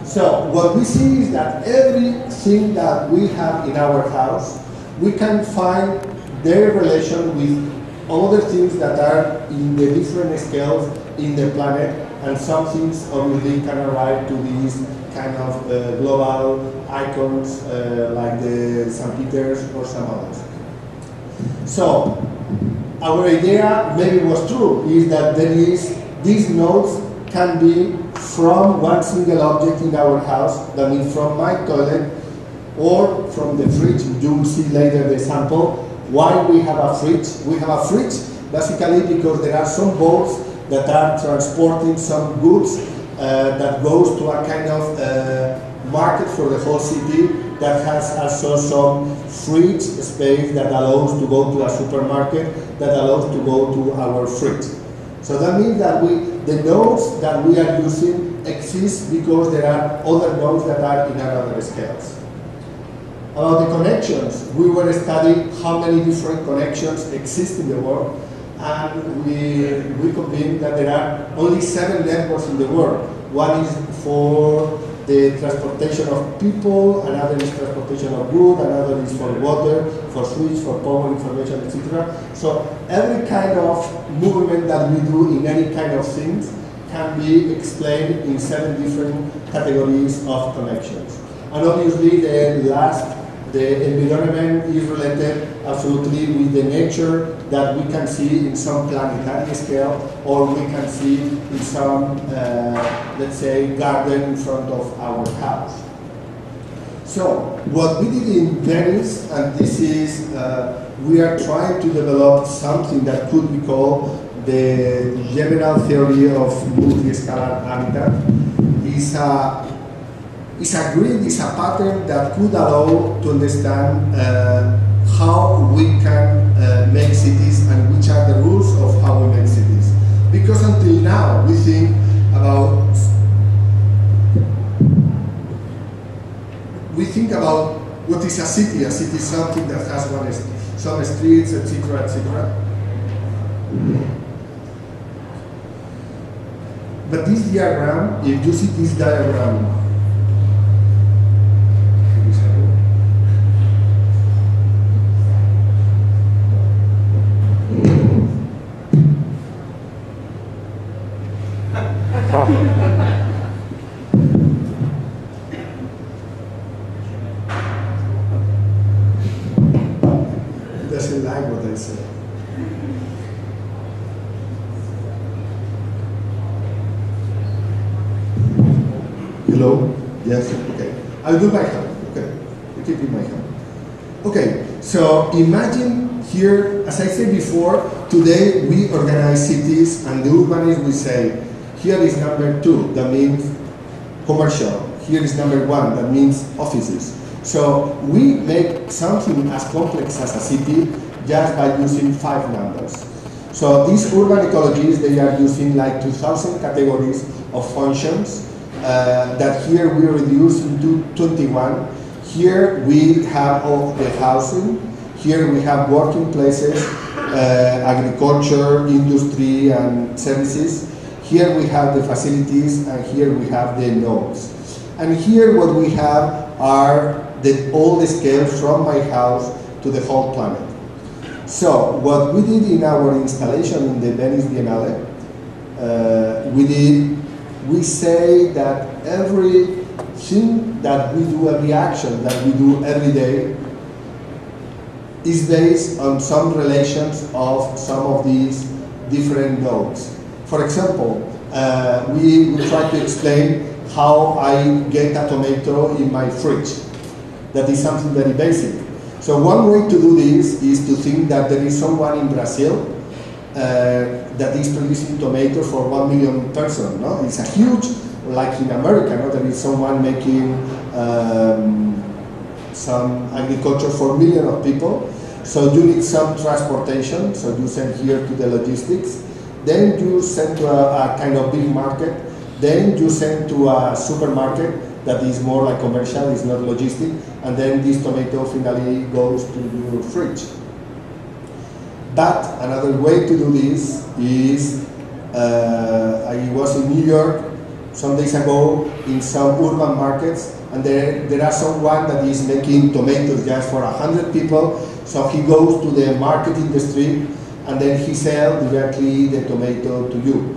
So what we see is that everything that we have in our house, we can find their relation with other things that are in the different scales in the planet, and some things obviously can arrive to these kind of global icons like the St. Peter's or some others. So our idea, maybe was true, is that there is, these nodes can be from one single object in our house, that means from my toilet or from the fridge. You will see later the sample. Why we have a fridge? We have a fridge basically because there are some boats that are transporting some goods that goes to a kind of market for the whole city that has also some fridge space that allows to go to a supermarket, that allows to go to our fridge. So that means that the nodes that we are using exist because there are other nodes that are in other scales. About the connections, we were studying how many different connections exist in the world, and we convened that there are only 7 networks in the world. One is for the transportation of people, another is transportation of goods, another is for water, for switch, for power, information, etc. So every kind of movement that we do in any kind of things can be explained in 7 different categories of connections. And obviously the environment is related absolutely with the nature that we can see in some planetary scale, or we can see in some, let's say, garden in front of our house. So what we did in Venice, and this is, we are trying to develop something that could be called the general theory of multi-scalar habitat. It's a grid, it's a pattern that could allow to understand how we can make cities and which are the rules of how we make cities. Because until now we think about what is a city. A city is something that has some streets, etc., etc. But this diagram, if you see this diagram, doesn't like what I say. Hello? Yes? Okay. I'll do my hand. Okay. I keep in my hand. Okay. So imagine here, as I said before, today we organize cities, and the urbanists will say, here is number 2, that means commercial. Here is number 1, that means offices. So we make something as complex as a city just by using 5 numbers. So these urban ecologies, they are using like 2,000 categories of functions that here we reduce into 21. Here we have all the housing. Here we have working places, agriculture, industry, and services. Here we have the facilities, and here we have the nodes. And here what we have are all the scales from my house to the whole planet. So what we did in our installation in the Venice Biennale, we say that every thing that we do, every action that we do every day, is based on some relations of some of these different nodes. For example, we try to explain how I get a tomato in my fridge. That is something very basic. So one way to do this is to think that there is someone in Brazil that is producing tomatoes for 1 million persons. No? It's a huge, like in America, no? There is someone making some agriculture for millions of people. So you need some transportation, so you send here to the logistics. Then you send to a kind of big market. Then you send to a supermarket that is more like commercial, it's not logistic. And then this tomato finally goes to your fridge. But another way to do this is, I was in New York some days ago in some urban markets, and there are someone that is making tomatoes just for 100 people. So he goes to the market in the street, and then he sells directly the tomato to you.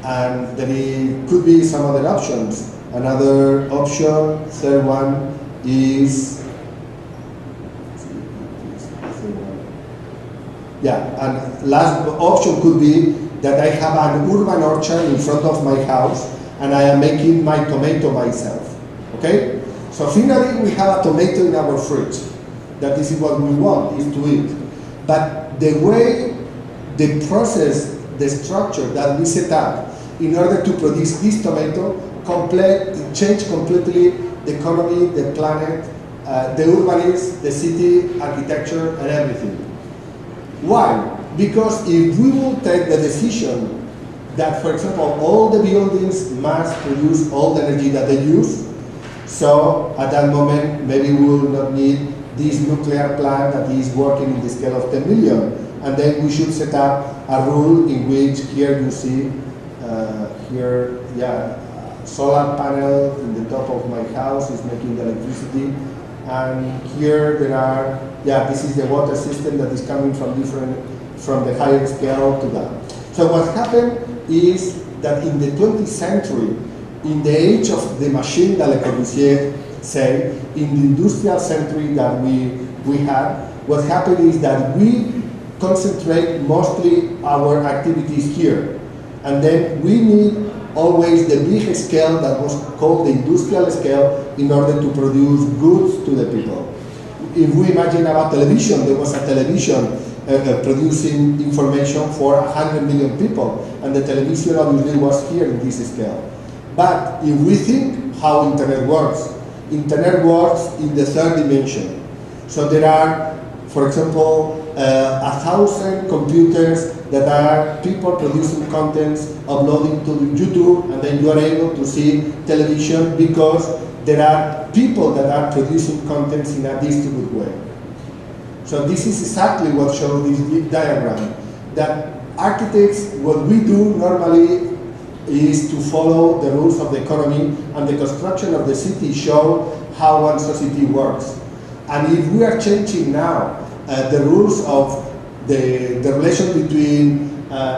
And there could be some other options. Another option, third one, is, and last option could be that I have an urban orchard in front of my house and I am making my tomato myself, okay? So finally we have a tomato in our fridge. That is what we want, is to eat. But the way, the process, the structure that we set up in order to produce this tomato change completely the economy, the planet, the urbanism, the city, architecture, and everything. Why? Because if we will take the decision that, for example, all the buildings must produce all the energy that they use, so at that moment, maybe we will not need this nuclear plant that is working in the scale of 10 million. And then we should set up a rule in which here you see, solar panel in the top of my house is making the electricity. And here there are, this is the water system that is coming from the higher scale to that. So what happened is that in the 20th century, in the age of the machine that Le Corbusier say, in the industrial century that we had, what happened is that we concentrate mostly our activities here. And then we need always the big scale that was called the industrial scale in order to produce goods to the people. If we imagine about television, there was a television producing information for 100 million people, and the television obviously was here in this scale. But if we think how internet works in the third dimension. So there are, for example, 1,000 computers that are people producing contents, uploading to YouTube, and then you are able to see television because there are people that are producing contents in a distributed way. So this is exactly what shows this diagram, that architects, what we do normally is to follow the rules of the economy, and the construction of the city show how one society works. And if we are changing now the rules of the relation between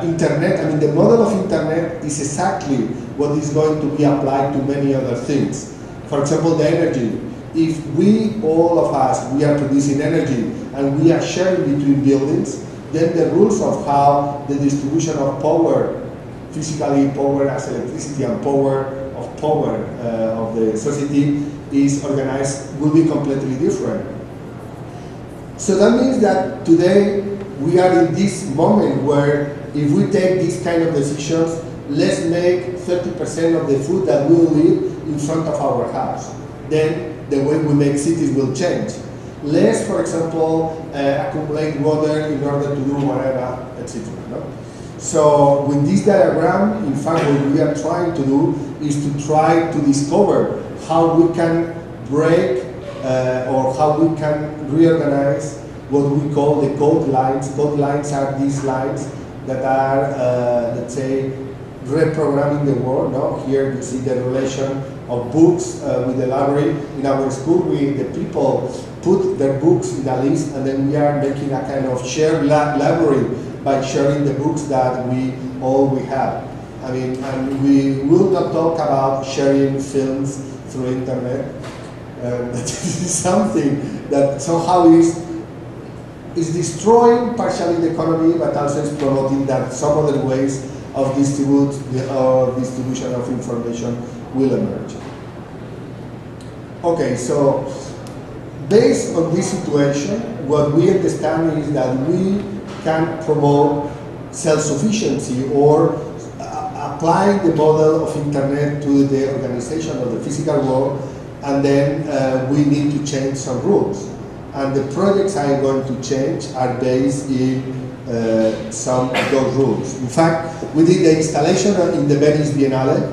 internet, I mean the model of internet is exactly what is going to be applied to many other things. For example, the energy. If we, all of us, we are producing energy and we are sharing between buildings, then the rules of how the distribution of power, physically power as electricity and power of the society is organized will be completely different. So that means that today we are in this moment where if we take these kind of decisions, let's make 30% of the food that we will eat in front of our house. Then the way we make cities will change. Let's, for example, accumulate water in order to do whatever, etc. No? So with this diagram, in fact, what we are trying to do is to try to discover how we can break or how we can reorganize what we call the code lines. Code lines are these lines that are, let's say, reprogramming the world. No? Here you see the relation of books with the library. In our school, the people put their books in a list, and then we are making a kind of shared library by sharing the books that we have. I mean, and we will not talk about sharing films through internet. That is something that somehow is destroying partially the economy, but also is promoting that some other ways of distribution of information will emerge. Okay, so based on this situation, what we understand is that we can promote self-sufficiency or apply the model of internet to the organization of the physical world, and then we need to change some rules. And the projects I'm going to change are based in some of those rules. In fact, we did the installation in the Venice Biennale.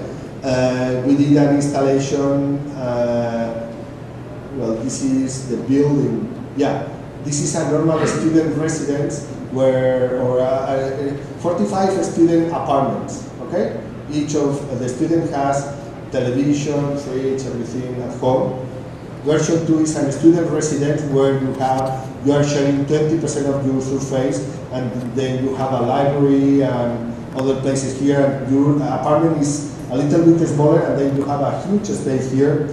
We did an installation, well, this is the building. Yeah, this is a normal student residence where, or 45 student apartments, okay? Each of the student has television, fridge, everything at home. Version 2 is a student residence where you are sharing 20% of your surface, and then you have a library and other places here. Your apartment is a little bit smaller, and then you have a huge space here.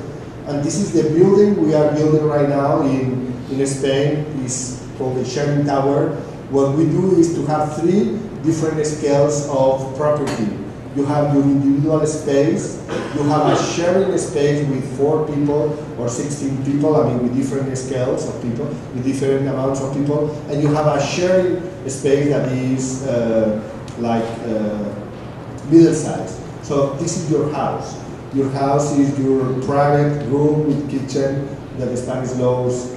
And this is the building we are building right now in Spain. It's called the sharing tower. What we do is to have 3 different scales of property. You have your individual space, you have a sharing space with 4 people or 16 people, I mean with different scales of people, with different amounts of people, and you have a sharing space that is middle size. So this is your house. Your house is your private room with kitchen that the Spanish laws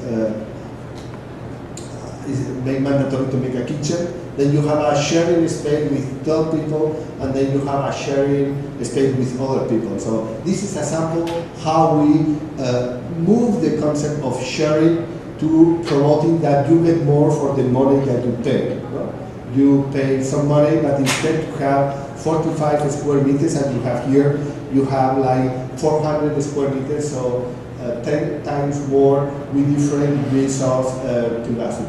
make mandatory to make a kitchen. Then you have a sharing space with 12 people, and then you have a sharing space with other people. So this is a sample how we move the concept of sharing to promoting that you get more for the money that you pay. No? You pay some money, but instead you have 45 square meters, and you have here, you have like 400 square meters, so 10 times more with different degrees of privacy.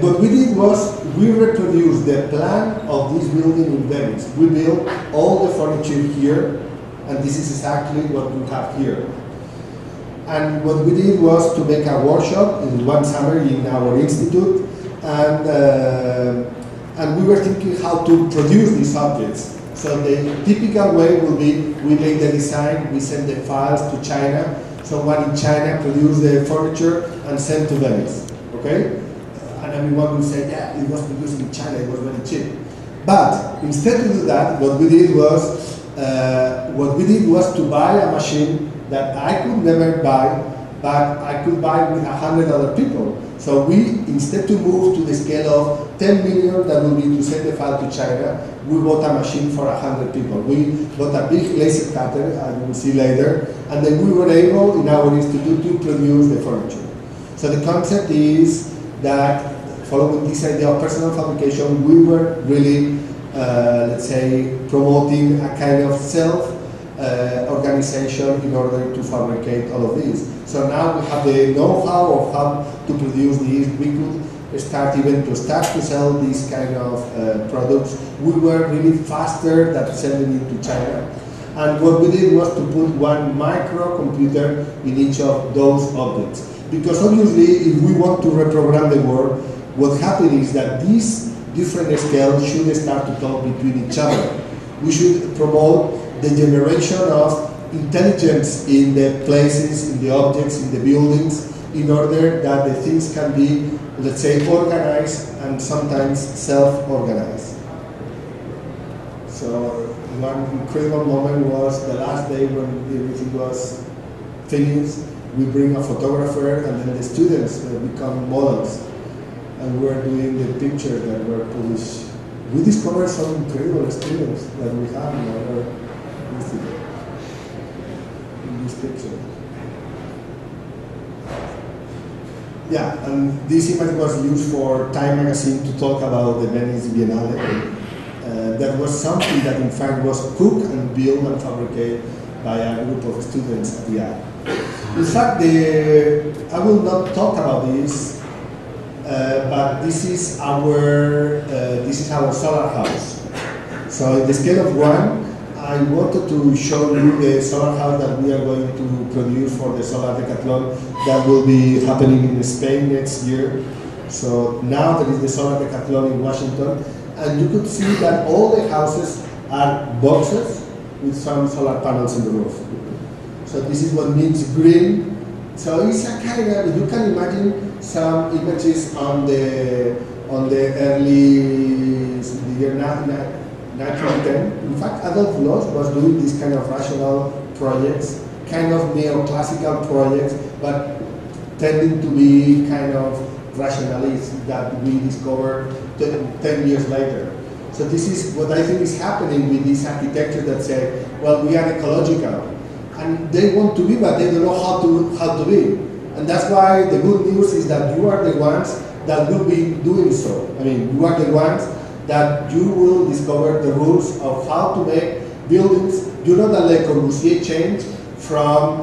What we did was we reproduced the plan of this building in Venice. We built all the furniture here, and this is exactly what we have here. And what we did was to make a workshop in one summer in our institute, and we were thinking how to produce these objects. So the typical way will be we make the design, we send the files to China, someone in China produce the furniture and send to Venice, okay? And everyone will say, yeah, it was produced in China, it was very cheap. But instead to do that, what we did was to buy a machine that I could never buy, but I could buy with 100 other people. So we, instead to move to the scale of 10 million that will be to send the file to China, we bought a machine for 100 people. We bought a big laser cutter, as you will see later, and then we were able, in our institute, to produce the furniture. So the concept is that, following this idea of personal fabrication, we were really, let's say, promoting a kind of self-organization in order to fabricate all of this. So now we have the know-how of how to produce these. We could start to sell these kind of products. We were really faster than sending it to China. And what we did was to put one microcomputer in each of those objects. Because obviously, if we want to reprogram the world, what happens is that these different scales should start to talk between each other. We should promote the generation of intelligence in the places, in the objects, in the buildings, in order that the things can be, let's say, organized and sometimes self-organized. So one incredible moment was the last day when everything was finished. We bring a photographer, and then the students become models. And we're doing the pictures that were published. We discovered some incredible students that we have in our institute, in this picture. Yeah, and this image was used for Time magazine to talk about the Venice Biennale. That was something that in fact was cooked and built and fabricated by a group of students at the IaaC. In fact, I will not talk about this, but this is our solar house. So in the scale of 1, I wanted to show you the solar house that we are going to produce for the Solar Decathlon that will be happening in Spain next year. So now there is the Solar Decathlon in Washington, and you could see that all the houses are boxes with some solar panels in the roof. So this is what means green. So it's a kind of, you can imagine some images on the early the year 1910. In fact, Adolf Loos was doing this kind of rational projects, kind of neoclassical projects, but tending to be kind of rationalists that we discovered 10 years later. So this is what I think is happening with this architecture that say, well, we are ecological. And they want to be, but they don't know how to be. And that's why the good news is that you are the ones that will be doing so. I mean, you are the ones that you will discover the rules of how to make buildings. You know that Le Corbusier changed from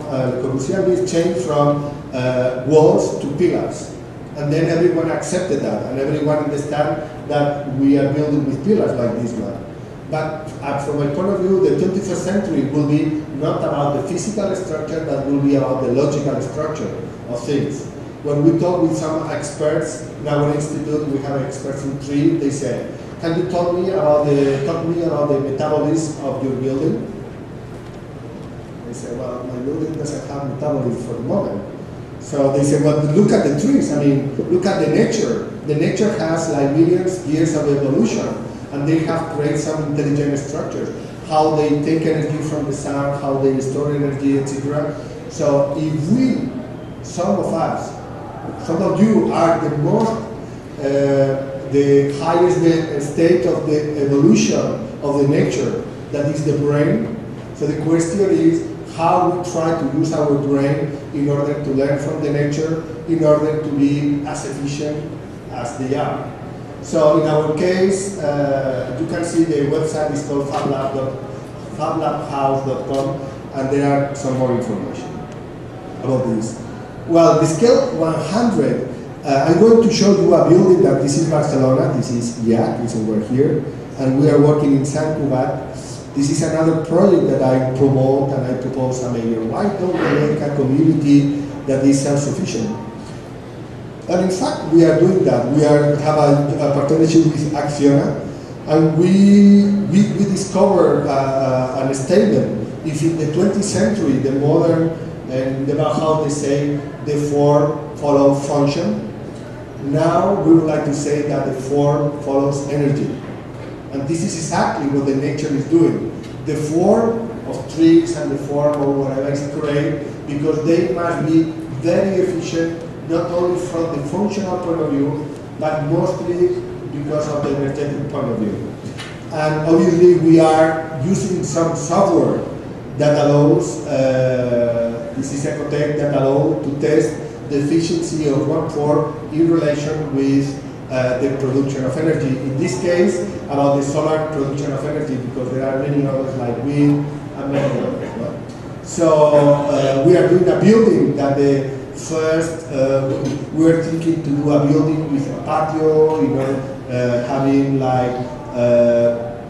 walls to pillars. And then everyone accepted that, and everyone understand that we are building with pillars like this one. But from my point of view, the 21st century will be not about the physical structure, but will be about the logical structure of things. When we talk with some experts in our institute, we have experts in tree, they say, can you talk me about the metabolism of your building? They say, well, my building doesn't have metabolism for the moment. So they say, well, look at the trees. I mean, look at the nature. The nature has like millions of years of evolution, and they have created some intelligent structures. How they take energy from the sun, how they store energy, etc. So if we, some of us, some of you are the most, the highest state of the evolution of the nature, that is the brain. So the question is how we try to use our brain in order to learn from the nature, in order to be as efficient as they are. So in our case, you can see the website is called fablabhouse.com, and there are some more information about this. Well, the scale 100, I'm going to show you a building that this is Barcelona, this is IaaC, this is over here, and we are working in Sant Cugat. This is another project that I promote and I propose a mayor. Why don't we make a community that is self-sufficient? And in fact, we are doing that. We have a partnership with Acciona, and we discovered a statement. If in the 20th century, the modern, and about how they say, the form follows function, now we would like to say that the form follows energy. And this is exactly what the nature is doing. The form of trees and the form of whatever is great, because they must be very efficient, not only from the functional point of view, but mostly because of the energetic point of view. And obviously we are using some software that allows, this is Ecotech, that allows to test the efficiency of one form in relation with the production of energy. In this case, about the solar production of energy, because there are many others like wind and many others. No? So we are doing a building that the first, we are thinking to do a building with a patio, you know, having like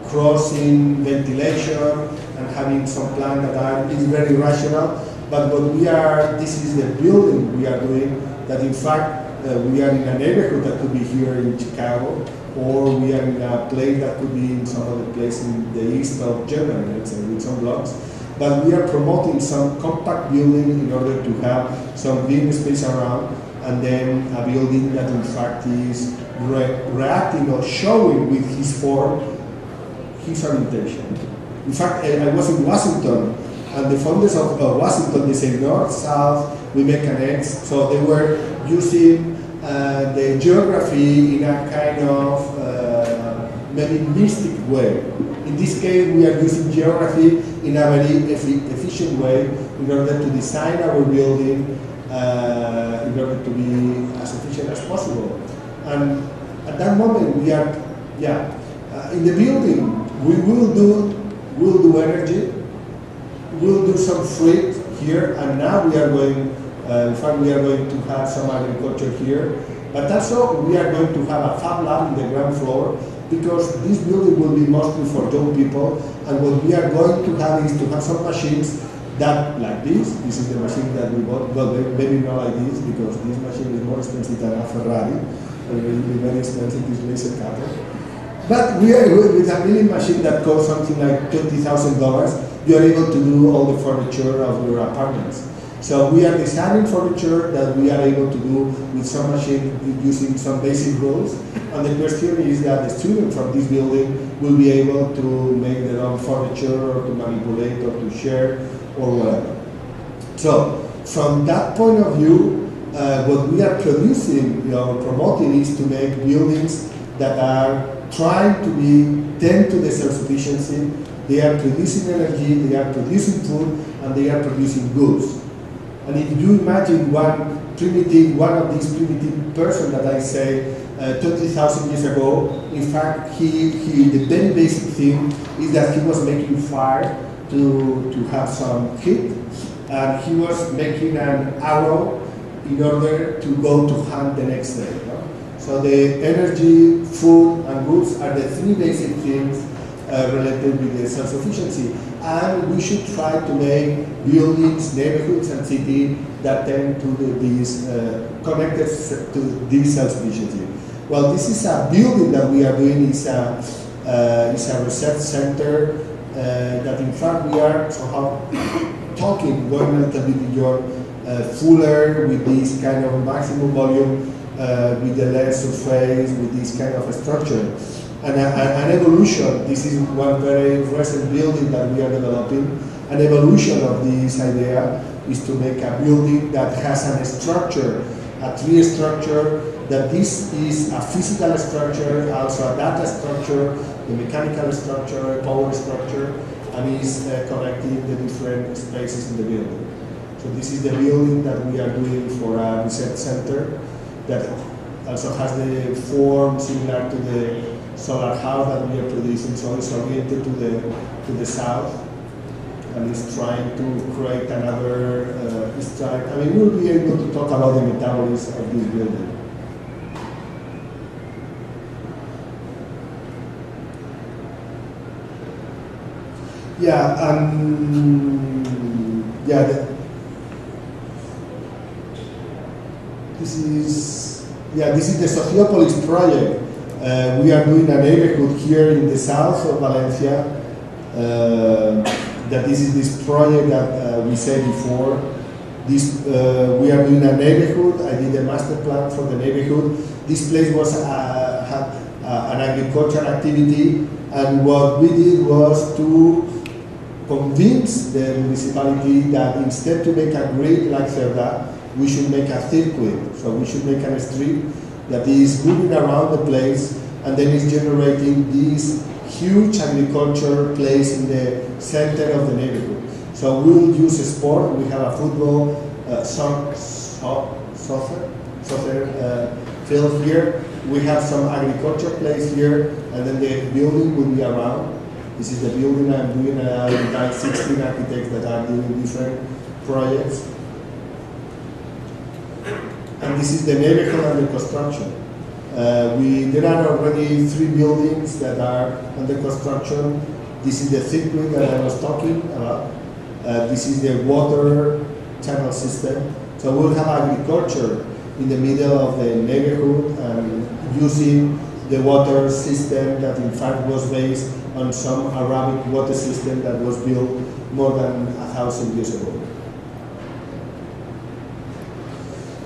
crossing ventilation and having some plants that is very rational. But what we are, this is the building we are doing that in fact we are in a neighborhood that could be here in Chicago, or we are in a place that could be in some other place in the east of Germany, let's say, with some blocks. But we are promoting some compact building in order to have some green space around, and then a building that in fact is reacting or showing with his form his orientation. In fact, I was in Washington, and the founders of Washington, they say north, south, we make an X. So they were using the geography in a kind of maybe mystic way. In this case, we are using geography in a very efficient way in order to design our building, in order to be as efficient as possible. And at that moment, we are, in the building, we will do energy, we'll do some fruit here, and now we are going, in fact, we are going to have some agriculture here. But also, we are going to have a fab lab in the ground floor because this building will be mostly for young people, and what we are going to have is to have some machines that, like this is the machine that we bought, well, maybe not like this, because this machine is more expensive than a Ferrari, and it will be very expensive, this laser cutter. But we are with a milling machine that costs something like $20,000, you are able to do all the furniture of your apartments. So we are designing furniture that we are able to do with some machine using some basic rules. And the question is that the students from this building will be able to make their own furniture or to manipulate or to share or whatever. So from that point of view, what we are producing, promoting is to make buildings that are trying to tend to the self-sufficiency. They are producing energy, they are producing food, and they are producing goods. And if you imagine one of these primitive person that I say 20,000 years ago, in fact, the very basic thing is that he was making fire to have some heat, and he was making an arrow in order to go to hunt the next day. So the energy, food, and goods are the three basic things related with the self-sufficiency. And we should try to make buildings, neighborhoods, and cities that tend to these connected to this self-sufficiency. Well, this is a building that we are doing. It's a research center that, in fact, we are somehow talking, going a little bit beyond fuller with this kind of maximum volume, with the less surface, with this kind of structure. An evolution, this is one very recent building that we are developing. An evolution of this idea is to make a building that has a structure, a tree structure, that this is a physical structure, also a data structure, a mechanical structure, a power structure, and is connecting the different spaces in the building. So this is the building that we are doing for a research center that also has the form similar to the solar house that we are producing, so it's oriented to the south, and it's trying to create another, we'll be able to talk about the metabolism of this building. This is the Sociopolis project. We are doing a neighborhood here in the south of Valencia. This is this project that we said before. We are doing a neighborhood. I did a master plan for the neighborhood. This place had an agricultural activity, and what we did was to convince the municipality that instead to make a grid like Cerda, we should make a circuit. So we should make a street that is moving around the place, and then is generating this huge agriculture place in the center of the neighborhood. So we will use sport. We have a football, soccer field here. We have some agriculture place here, and then the building will be around. This is the building I'm doing. I invite 16 architects that are doing different projects. And this is the neighborhood under construction. There are already 3 buildings that are under construction. This is the circuit that I was talking about. This is the water channel system. So we'll have agriculture in the middle of the neighborhood and using the water system that in fact was based on some Arabic water system that was built more than 1,000 years ago.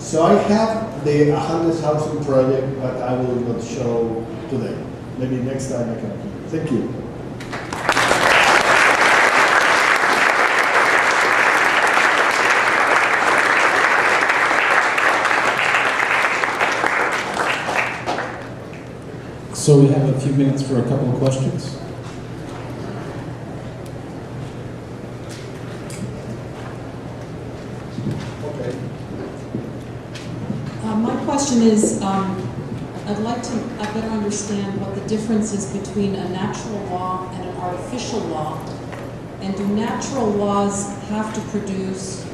So I have the 100,000 project, but I will not show today. Maybe next time I can. Thank you. So we have a few minutes for a couple of questions. My question is, I'd like to better understand what the difference is between a natural law and an artificial law. And do natural laws have to produce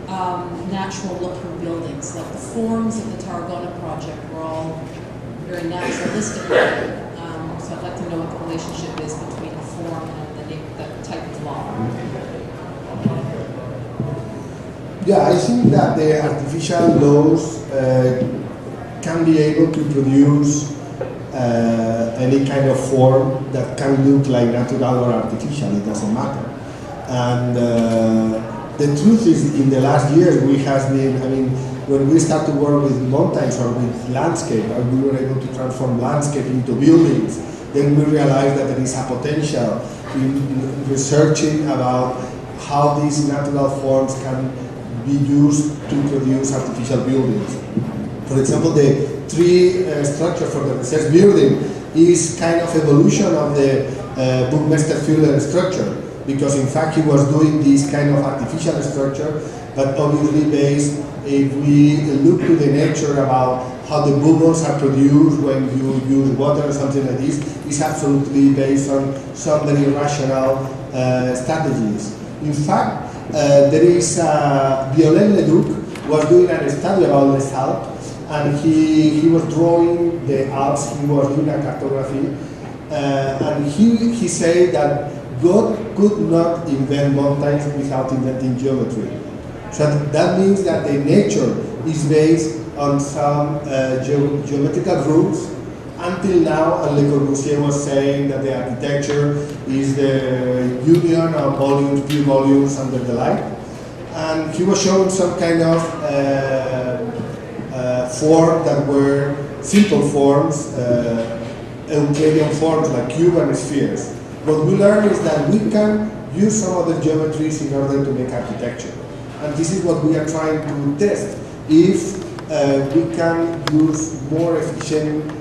natural-looking buildings? Like the forms of the Tarragona project were all very naturalistic. So I'd like to know what the relationship is between the form and the type of law. Yeah, I think that the artificial laws can be able to produce any kind of form that can look like natural or artificial, it doesn't matter. And the truth is, in the last years, we have been, I mean, when we start to work with mountains or with landscape, and we were able to transform landscape into buildings, then we realized that there is a potential in researching about how these natural forms can be used to produce artificial buildings. For example, the tree structure for the research building is kind of evolution of the Buckminster Fuller structure, because in fact he was doing this kind of artificial structure, but obviously based, if we look to the nature about how the bubbles are produced when you use water or something like this, is absolutely based on some very rational strategies. In fact, there is Violaine Leduc was doing a study about Les Alpes, and he was drawing the Alps, he was doing a cartography, and he said that God could not invent mountains without inventing geometry. So that means that the nature is based on some geometrical rules. Until now, Le Corbusier was saying that the architecture is the union of volumes, pure volumes under the light. And he was showing some kind of form that were simple forms, Euclidean forms like cube and spheres. What we learned is that we can use some of the geometries in order to make architecture. And this is what we are trying to test, if we can use more efficient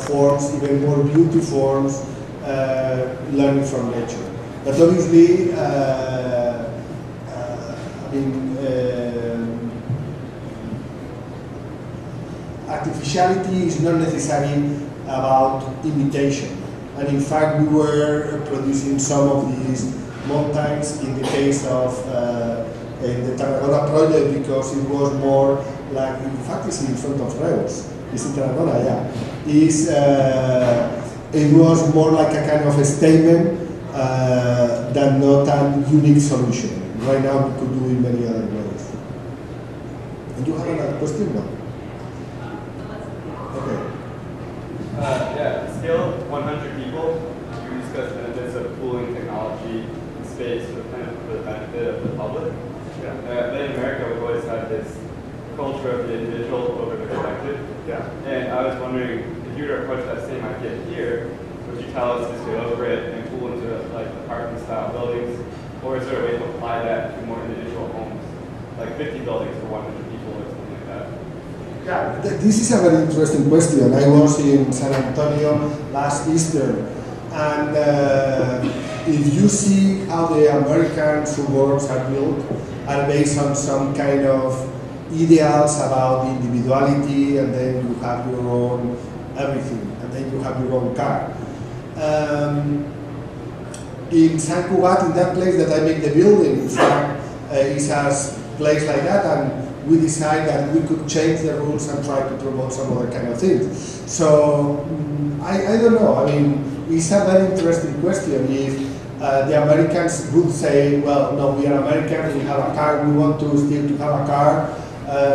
forms, even more beautiful forms, learning from nature. But obviously, artificiality is not necessarily about imitation. And in fact, we were producing some of these mountains in the case of in the Tarragona project, because it was more like, in fact, it's in front of Reus. It's in Tarragona, yeah. It was more like a kind of a statement than not a unique solution. Right now, we could do it many other ways. And you have another question, no? Okay. Yeah, scale 100 people. You discussed benefits of pooling technology and space for the benefit of the public. Yeah. In America, we've always had this culture of the individual over the collective. Yeah. And I was wondering, if you were to approach that same idea here, would you tell us to go over it and pool into like apartment-style buildings, or is there a way to apply that to more individual homes, like 50 buildings for 100 people or something like that? Yeah, this is a very interesting question. I was in San Antonio last Easter, and if you see how the American suburbs are built, are based on some kind of ideals about individuality, and then you have your own everything, and then you have your own car. In San Cugat, in that place that I make the building, in fact, is a place like that, and we decided that we could change the rules and try to promote some other kind of things. So, I don't know, I mean, it's a very interesting question. If the Americans would say, well, no, we are Americans, we have a car, we want to still to have a car,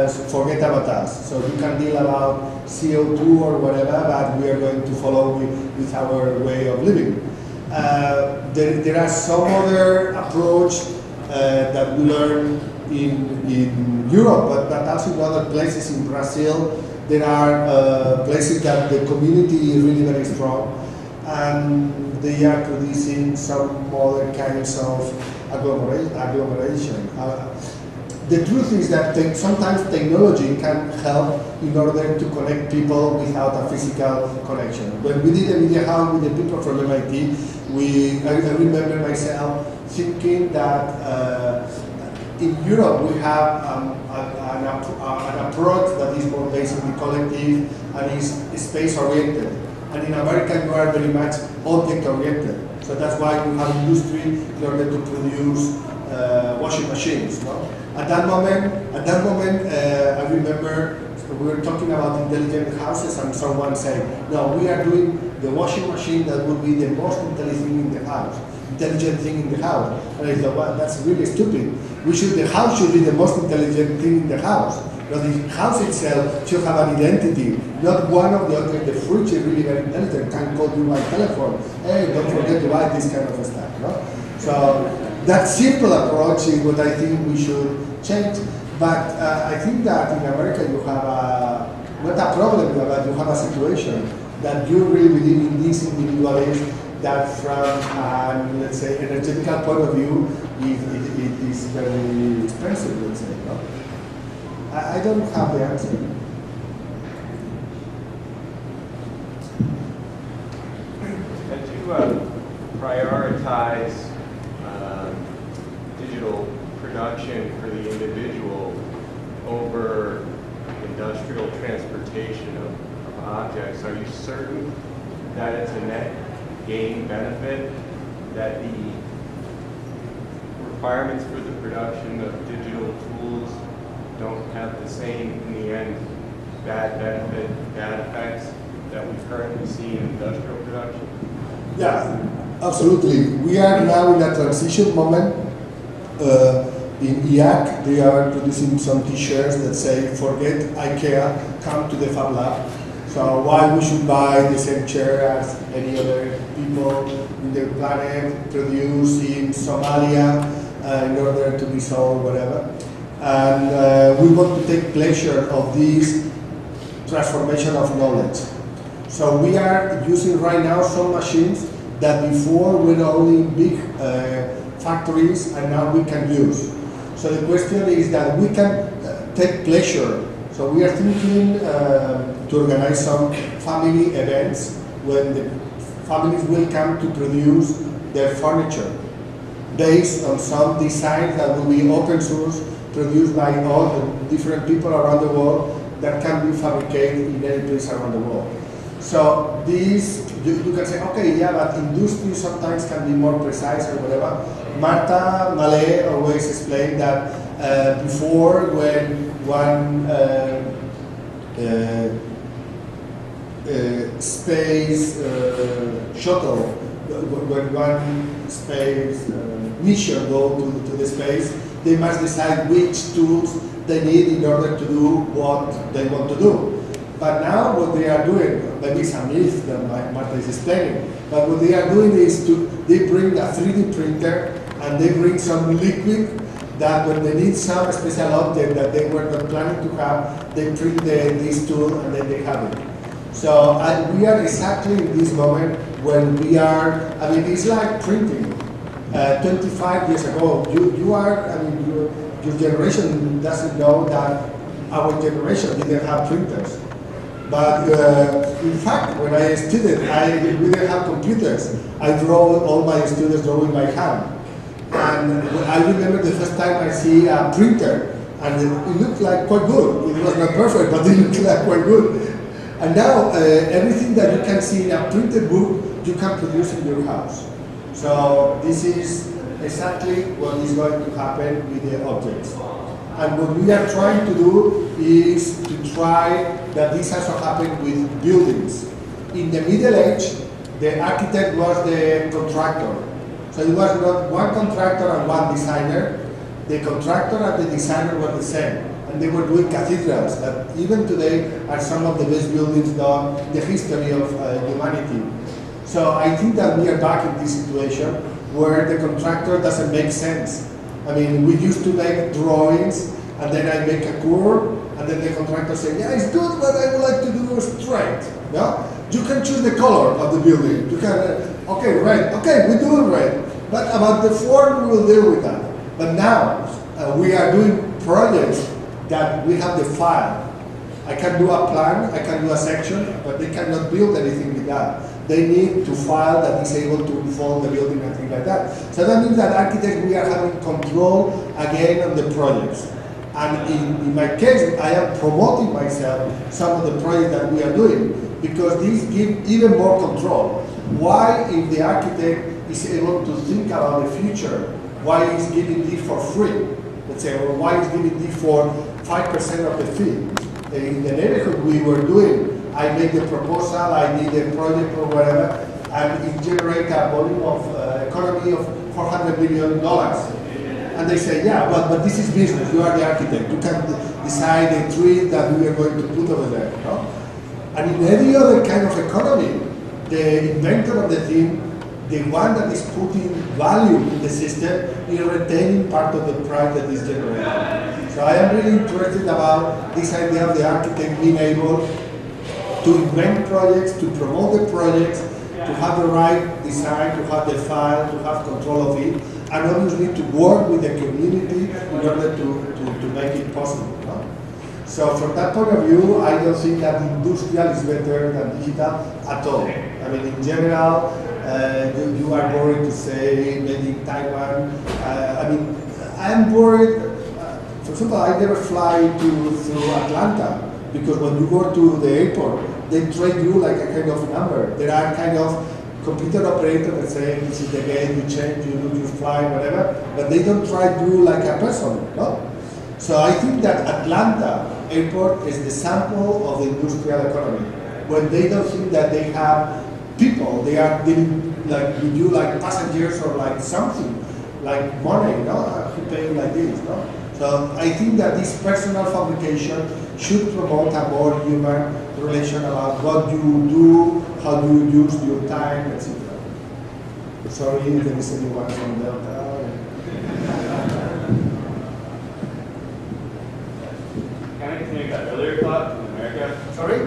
so forget about us. So you can deal about CO2 or whatever, but we are going to follow with our way of living. There are some other approach that we learn in Europe, but also in other places. In Brazil, there are places that the community is really very strong, and they are producing some other kinds of agglomeration. The truth is that sometimes technology can help in order to connect people without a physical connection. When we did a media hall with the people from MIT, I remember myself thinking that in Europe we have an approach that is more based on the collective and is space-oriented. And in America you are very much object-oriented. So that's why you have industry in order to produce washing machines. No? At that moment, I remember we were talking about intelligent houses, and someone said, "No, we are doing the washing machine that would be the most intelligent thing in the house. And I thought, well, that's really stupid. The house should be the most intelligent thing in the house. But the house itself should have an identity, not one of the other. The fridge is really very intelligent, can call you by telephone. Hey, don't forget to buy this kind of stuff. No? So that simple approach is what I think we should change. But I think that in America you have not a problem, but you have a situation that you really believe in this individualism that from, let's say, energetical point of view, it is very expensive, let's say. No? I don't have the answer. And to prioritize digital production for the individual over industrial transportation of objects, are you certain that it's a net gain benefit, that the requirements for the production of digital tools don't have the same, in the end, bad benefit, bad effects that we currently see in industrial production? Yeah, absolutely. We are now in a transition moment. In IaaC, they are producing some T-shirts that say, forget IKEA, come to the Fab Lab. So why we should buy the same chair as any other people in the planet produce in Somalia in order to be sold, whatever. And we want to take pleasure of this transformation of knowledge. So we are using right now some machines that before were only in big factories and now we can use. So the question is that we can take pleasure. So we are thinking to organize some family events when the families will come to produce their furniture based on some designs that will be open source, produced by all the different people around the world that can be fabricated in any place around the world. So this, you can say, okay, yeah, but industry sometimes can be more precise or whatever. Marta Malé always explained that before when one space shuttle, when one space mission go to the space, they must decide which tools they need in order to do what they want to do. But now what they are doing, maybe it's a myth that Marta is explaining, but what they are doing is they bring a 3D printer and they bring some liquid that when they need some special object that they were not planning to have, they print this tool and then they have it. So we are exactly in this moment when we are, I mean, it's like printing. 25 years ago, your generation doesn't know that our generation didn't have printers. But in fact, when I studied, we didn't have computers. I draw all my students drawing by hand. And I remember the first time I see a printer, and it looked like quite good. It was not perfect, but it looked like quite good. And now, everything that you can see in a printed book, you can produce in your house. So this is exactly what is going to happen with the objects. And what we are trying to do is to try that this also happen with buildings. In the Middle Age, the architect was the contractor. So it was not one contractor and one designer. The contractor and the designer were the same. And they were doing cathedrals that even today are some of the best buildings done in the history of humanity. So I think that we are back in this situation where the contractor doesn't make sense. I mean, we used to make drawings, and then I make a curve, and then the contractor says, yeah, it's good, but I would like to do straight. No? You can choose the color of the building. You can, okay, red. Okay, we do red. But about the form, we will deal with that. But now, we are doing projects that we have the file. I can do a plan, I can do a section, but they cannot build anything with that. They need to file that is able to unfold the building and things like that. So that means that architects, we are having control again on the projects. And in my case, I am promoting myself, some of the projects that we are doing, because these give even more control. Why, if the architect is able to think about the future, why is giving this for free? Let's say, or why is giving this for 5% of the fee? In the neighborhood we were doing, I make the proposal, I need a project or whatever, and it generates a volume of economy of $400 million. And they say, yeah, but this is business, you are the architect, you can decide the tree that we are going to put over there. No? And in any other kind of economy, the inventor of the thing, the one that is putting value in the system, is retaining part of the price that is generated. So I am really interested about this idea of the architect being able to invent projects, to promote the projects, to have the right design, to have the file, to have control of it, and obviously to work with the community in order to make it possible. No? So from that point of view, I don't think that industrial is better than digital at all. I mean, in general, you are worried to say made in Taiwan. I mean, I'm worried. For example, I never fly through Atlanta because when you go to the airport, they treat you like a kind of number. There are kind of computer operators that say this is the gate, you change, you do your fly, whatever, but they don't treat you like a person, no? So I think that Atlanta airport is the sample of the industrial economy. When they don't think that they have people, they are dealing like with you like passengers or like something, like money, no? You pay like this, no? So I think that this personal fabrication should promote a more human relation about what you do, how do you use your time, etc. Sorry if there is anyone from Delta. Kind of continuing that earlier thought in America. Sorry?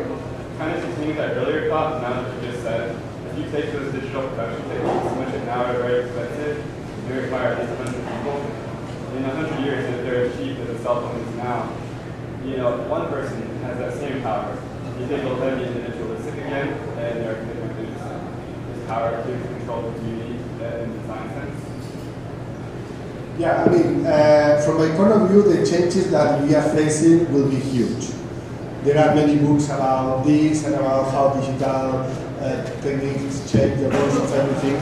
Kind of continuing that earlier thought, now that you just said, if you take those digital production techniques, which now are very expensive, they require at least 100 people. In 100 years, if they're as cheap as a cell phone is now, you know, one person has that same power. You think they'll then be individualistic again, and they're going to lose this power to control the community in design sense. Yeah, I mean, from my point of view, the changes that we are facing will be huge. There are many books about this and about how digital techniques change the rules of everything.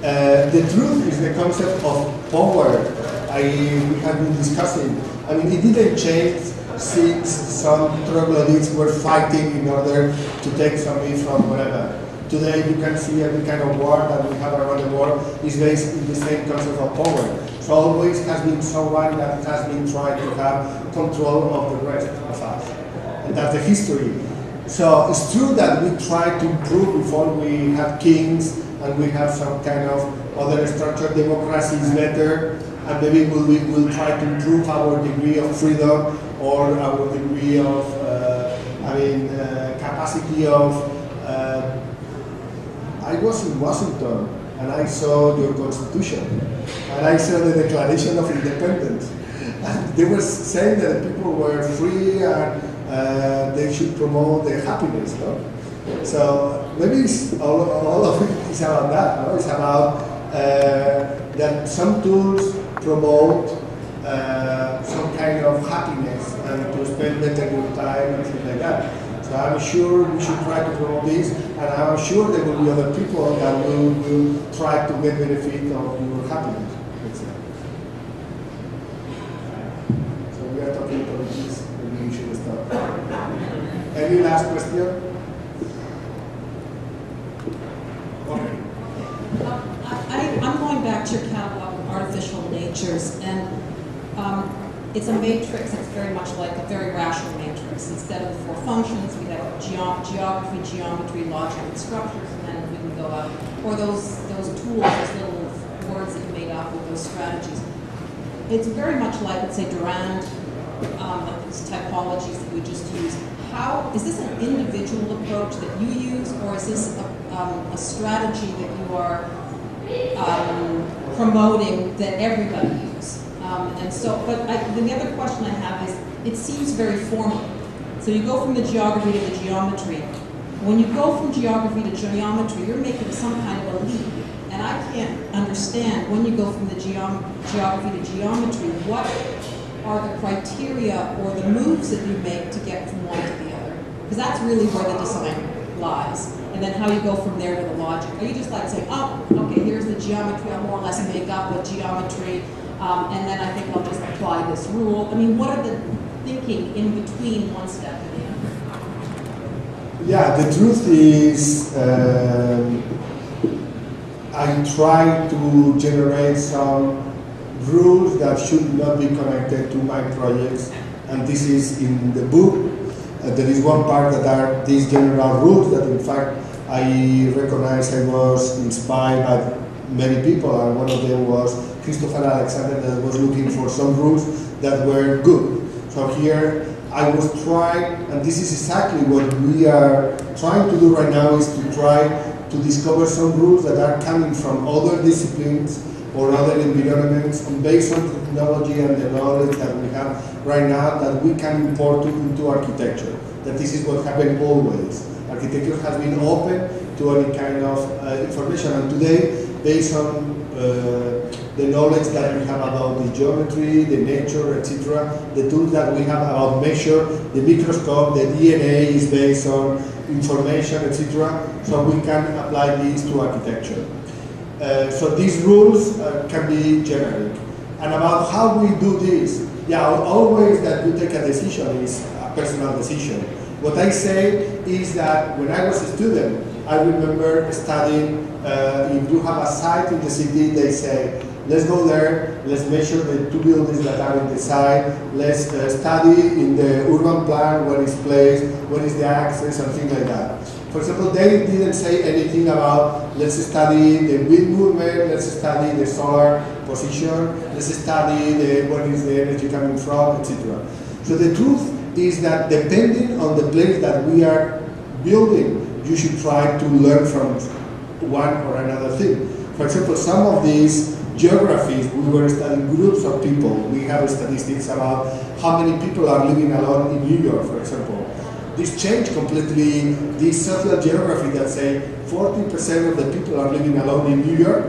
The truth is the concept of power we have been discussing. I mean, it didn't change since some troglodytes were fighting in order to take something from wherever. Today you can see every kind of war that we have around the world is based in the same concept of power. So always has been someone that has been trying to have control of the rest of us. And that's the history. So it's true that we try to improve before we have kings and we have some kind of other structure. Democracy is better, and maybe we'll try to improve our degree of freedom or our degree of, capacity of. I was in Washington and I saw your Constitution and I saw the Declaration of Independence. And they were saying that the people were free and they should promote their happiness. No? So maybe it's all of it is about that. No? It's about that some tools promote some kind of happiness and to spend better your time and things like that. So I'm sure we should try to promote this, and I'm sure there will be other people that will try to get benefit of your happiness. So we are talking politics, maybe we should stop. Any last question? Okay. I'm going back to your catalog of artificial natures, and it's a matrix. It's very much like a very rational matrix. Instead of the four functions, we have geography, geometry, logic, and structures, and then we can go out. Or those tools, those little words that you made up with those strategies. It's very much like, let's say, Durand, like these typologies that we just used. How is this an individual approach that you use, or is this a strategy that you are promoting that everybody uses? The other question I have is, it seems very formal. So you go from the geography to the geometry. When you go from geography to geometry, you're making some kind of a leap. And I can't understand, when you go from the geography to geometry, what are the criteria or the moves that you make to get from one to the other? Because that's really where the design lies. And then how you go from there to the logic. Are you just like saying, oh, okay, here's the geometry, I'll more or less make up with geometry, and then I think I'll just apply this rule. I mean, what are the thinking in between one step and the other? Yeah, the truth is, I try to generate some rules that should not be connected to my projects, and this is in the book. There is one part that are these general rules that, in fact, I recognize I was inspired by many people, and one of them was Christopher Alexander, that was looking for some rules that were good. So here I was trying, and this is exactly what we are trying to do right now, is to try to discover some rules that are coming from other disciplines or other environments, and based on technology and the knowledge that we have right now, that we can import it into architecture. That this is what happened always. Architecture has been open to any kind of information, and today, based on the knowledge that we have about the geometry, the nature, etc., the tools that we have about measure, the microscope, the DNA is based on information, etc., so we can apply these to architecture. So these rules can be generic. And about how we do this, yeah, always that you take a decision is a personal decision. What I say is that when I was a student, I remember studying, if you have a site in the city, they say, let's go there, let's measure the two buildings that are in the site, let's study in the urban plan where it's placed, where is the access, and things like that. For example, they didn't say anything about, let's study the wind movement, let's study the solar position, let's study where is the energy coming from, etc. So the truth is that depending on the place that we are building, you should try to learn from one or another thing. For example, some of these geographies, we were studying groups of people. We have statistics about how many people are living alone in New York, for example. This changed completely this social geography that say 40% of the people are living alone in New York,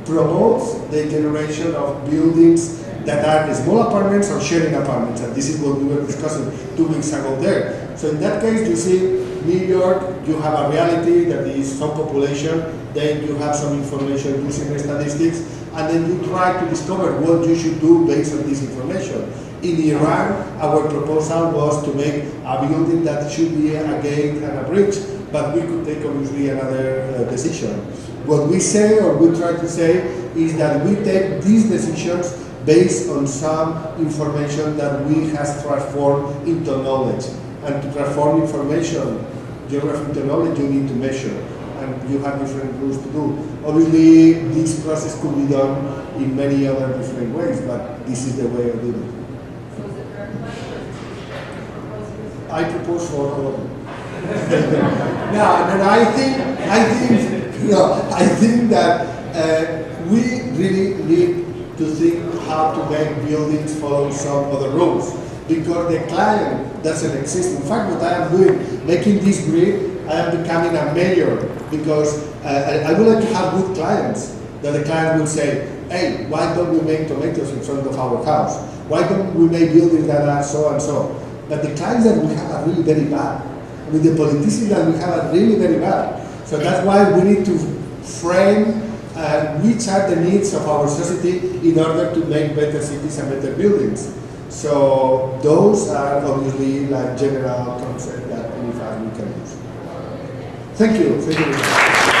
promotes the generation of buildings that are small apartments or sharing apartments. And this is what we were discussing 2 weeks ago there. So in that case, you see New York, you have a reality that is some population, then you have some information using the statistics, and then you try to discover what you should do based on this information. In Iran, our proposal was to make a building that should be a gate and a bridge, but we could take obviously another decision. What we say, or we try to say, is that we take these decisions based on some information that we have transformed into knowledge. And to transform information, geography into knowledge, you need to measure. And you have different rules to do. Obviously, this process could be done in many other different ways, but this is the way of doing it. So is it fair play or I propose for all of them. No, and I think that we really need to think how to make buildings follow some other rules, because the client doesn't exist. In fact, what I am doing, making this grid, I am becoming a mayor, because I would like to have good clients, that the client will say, hey, why don't we make tomatoes in front of our house? Why don't we make buildings that are so and so? But the clients that we have are really very bad. I mean, the politicians that we have are really very bad. So that's why we need to frame which are the needs of our society in order to make better cities and better buildings. So those are obviously like general concepts that any of us we can use. Thank you. Thank you.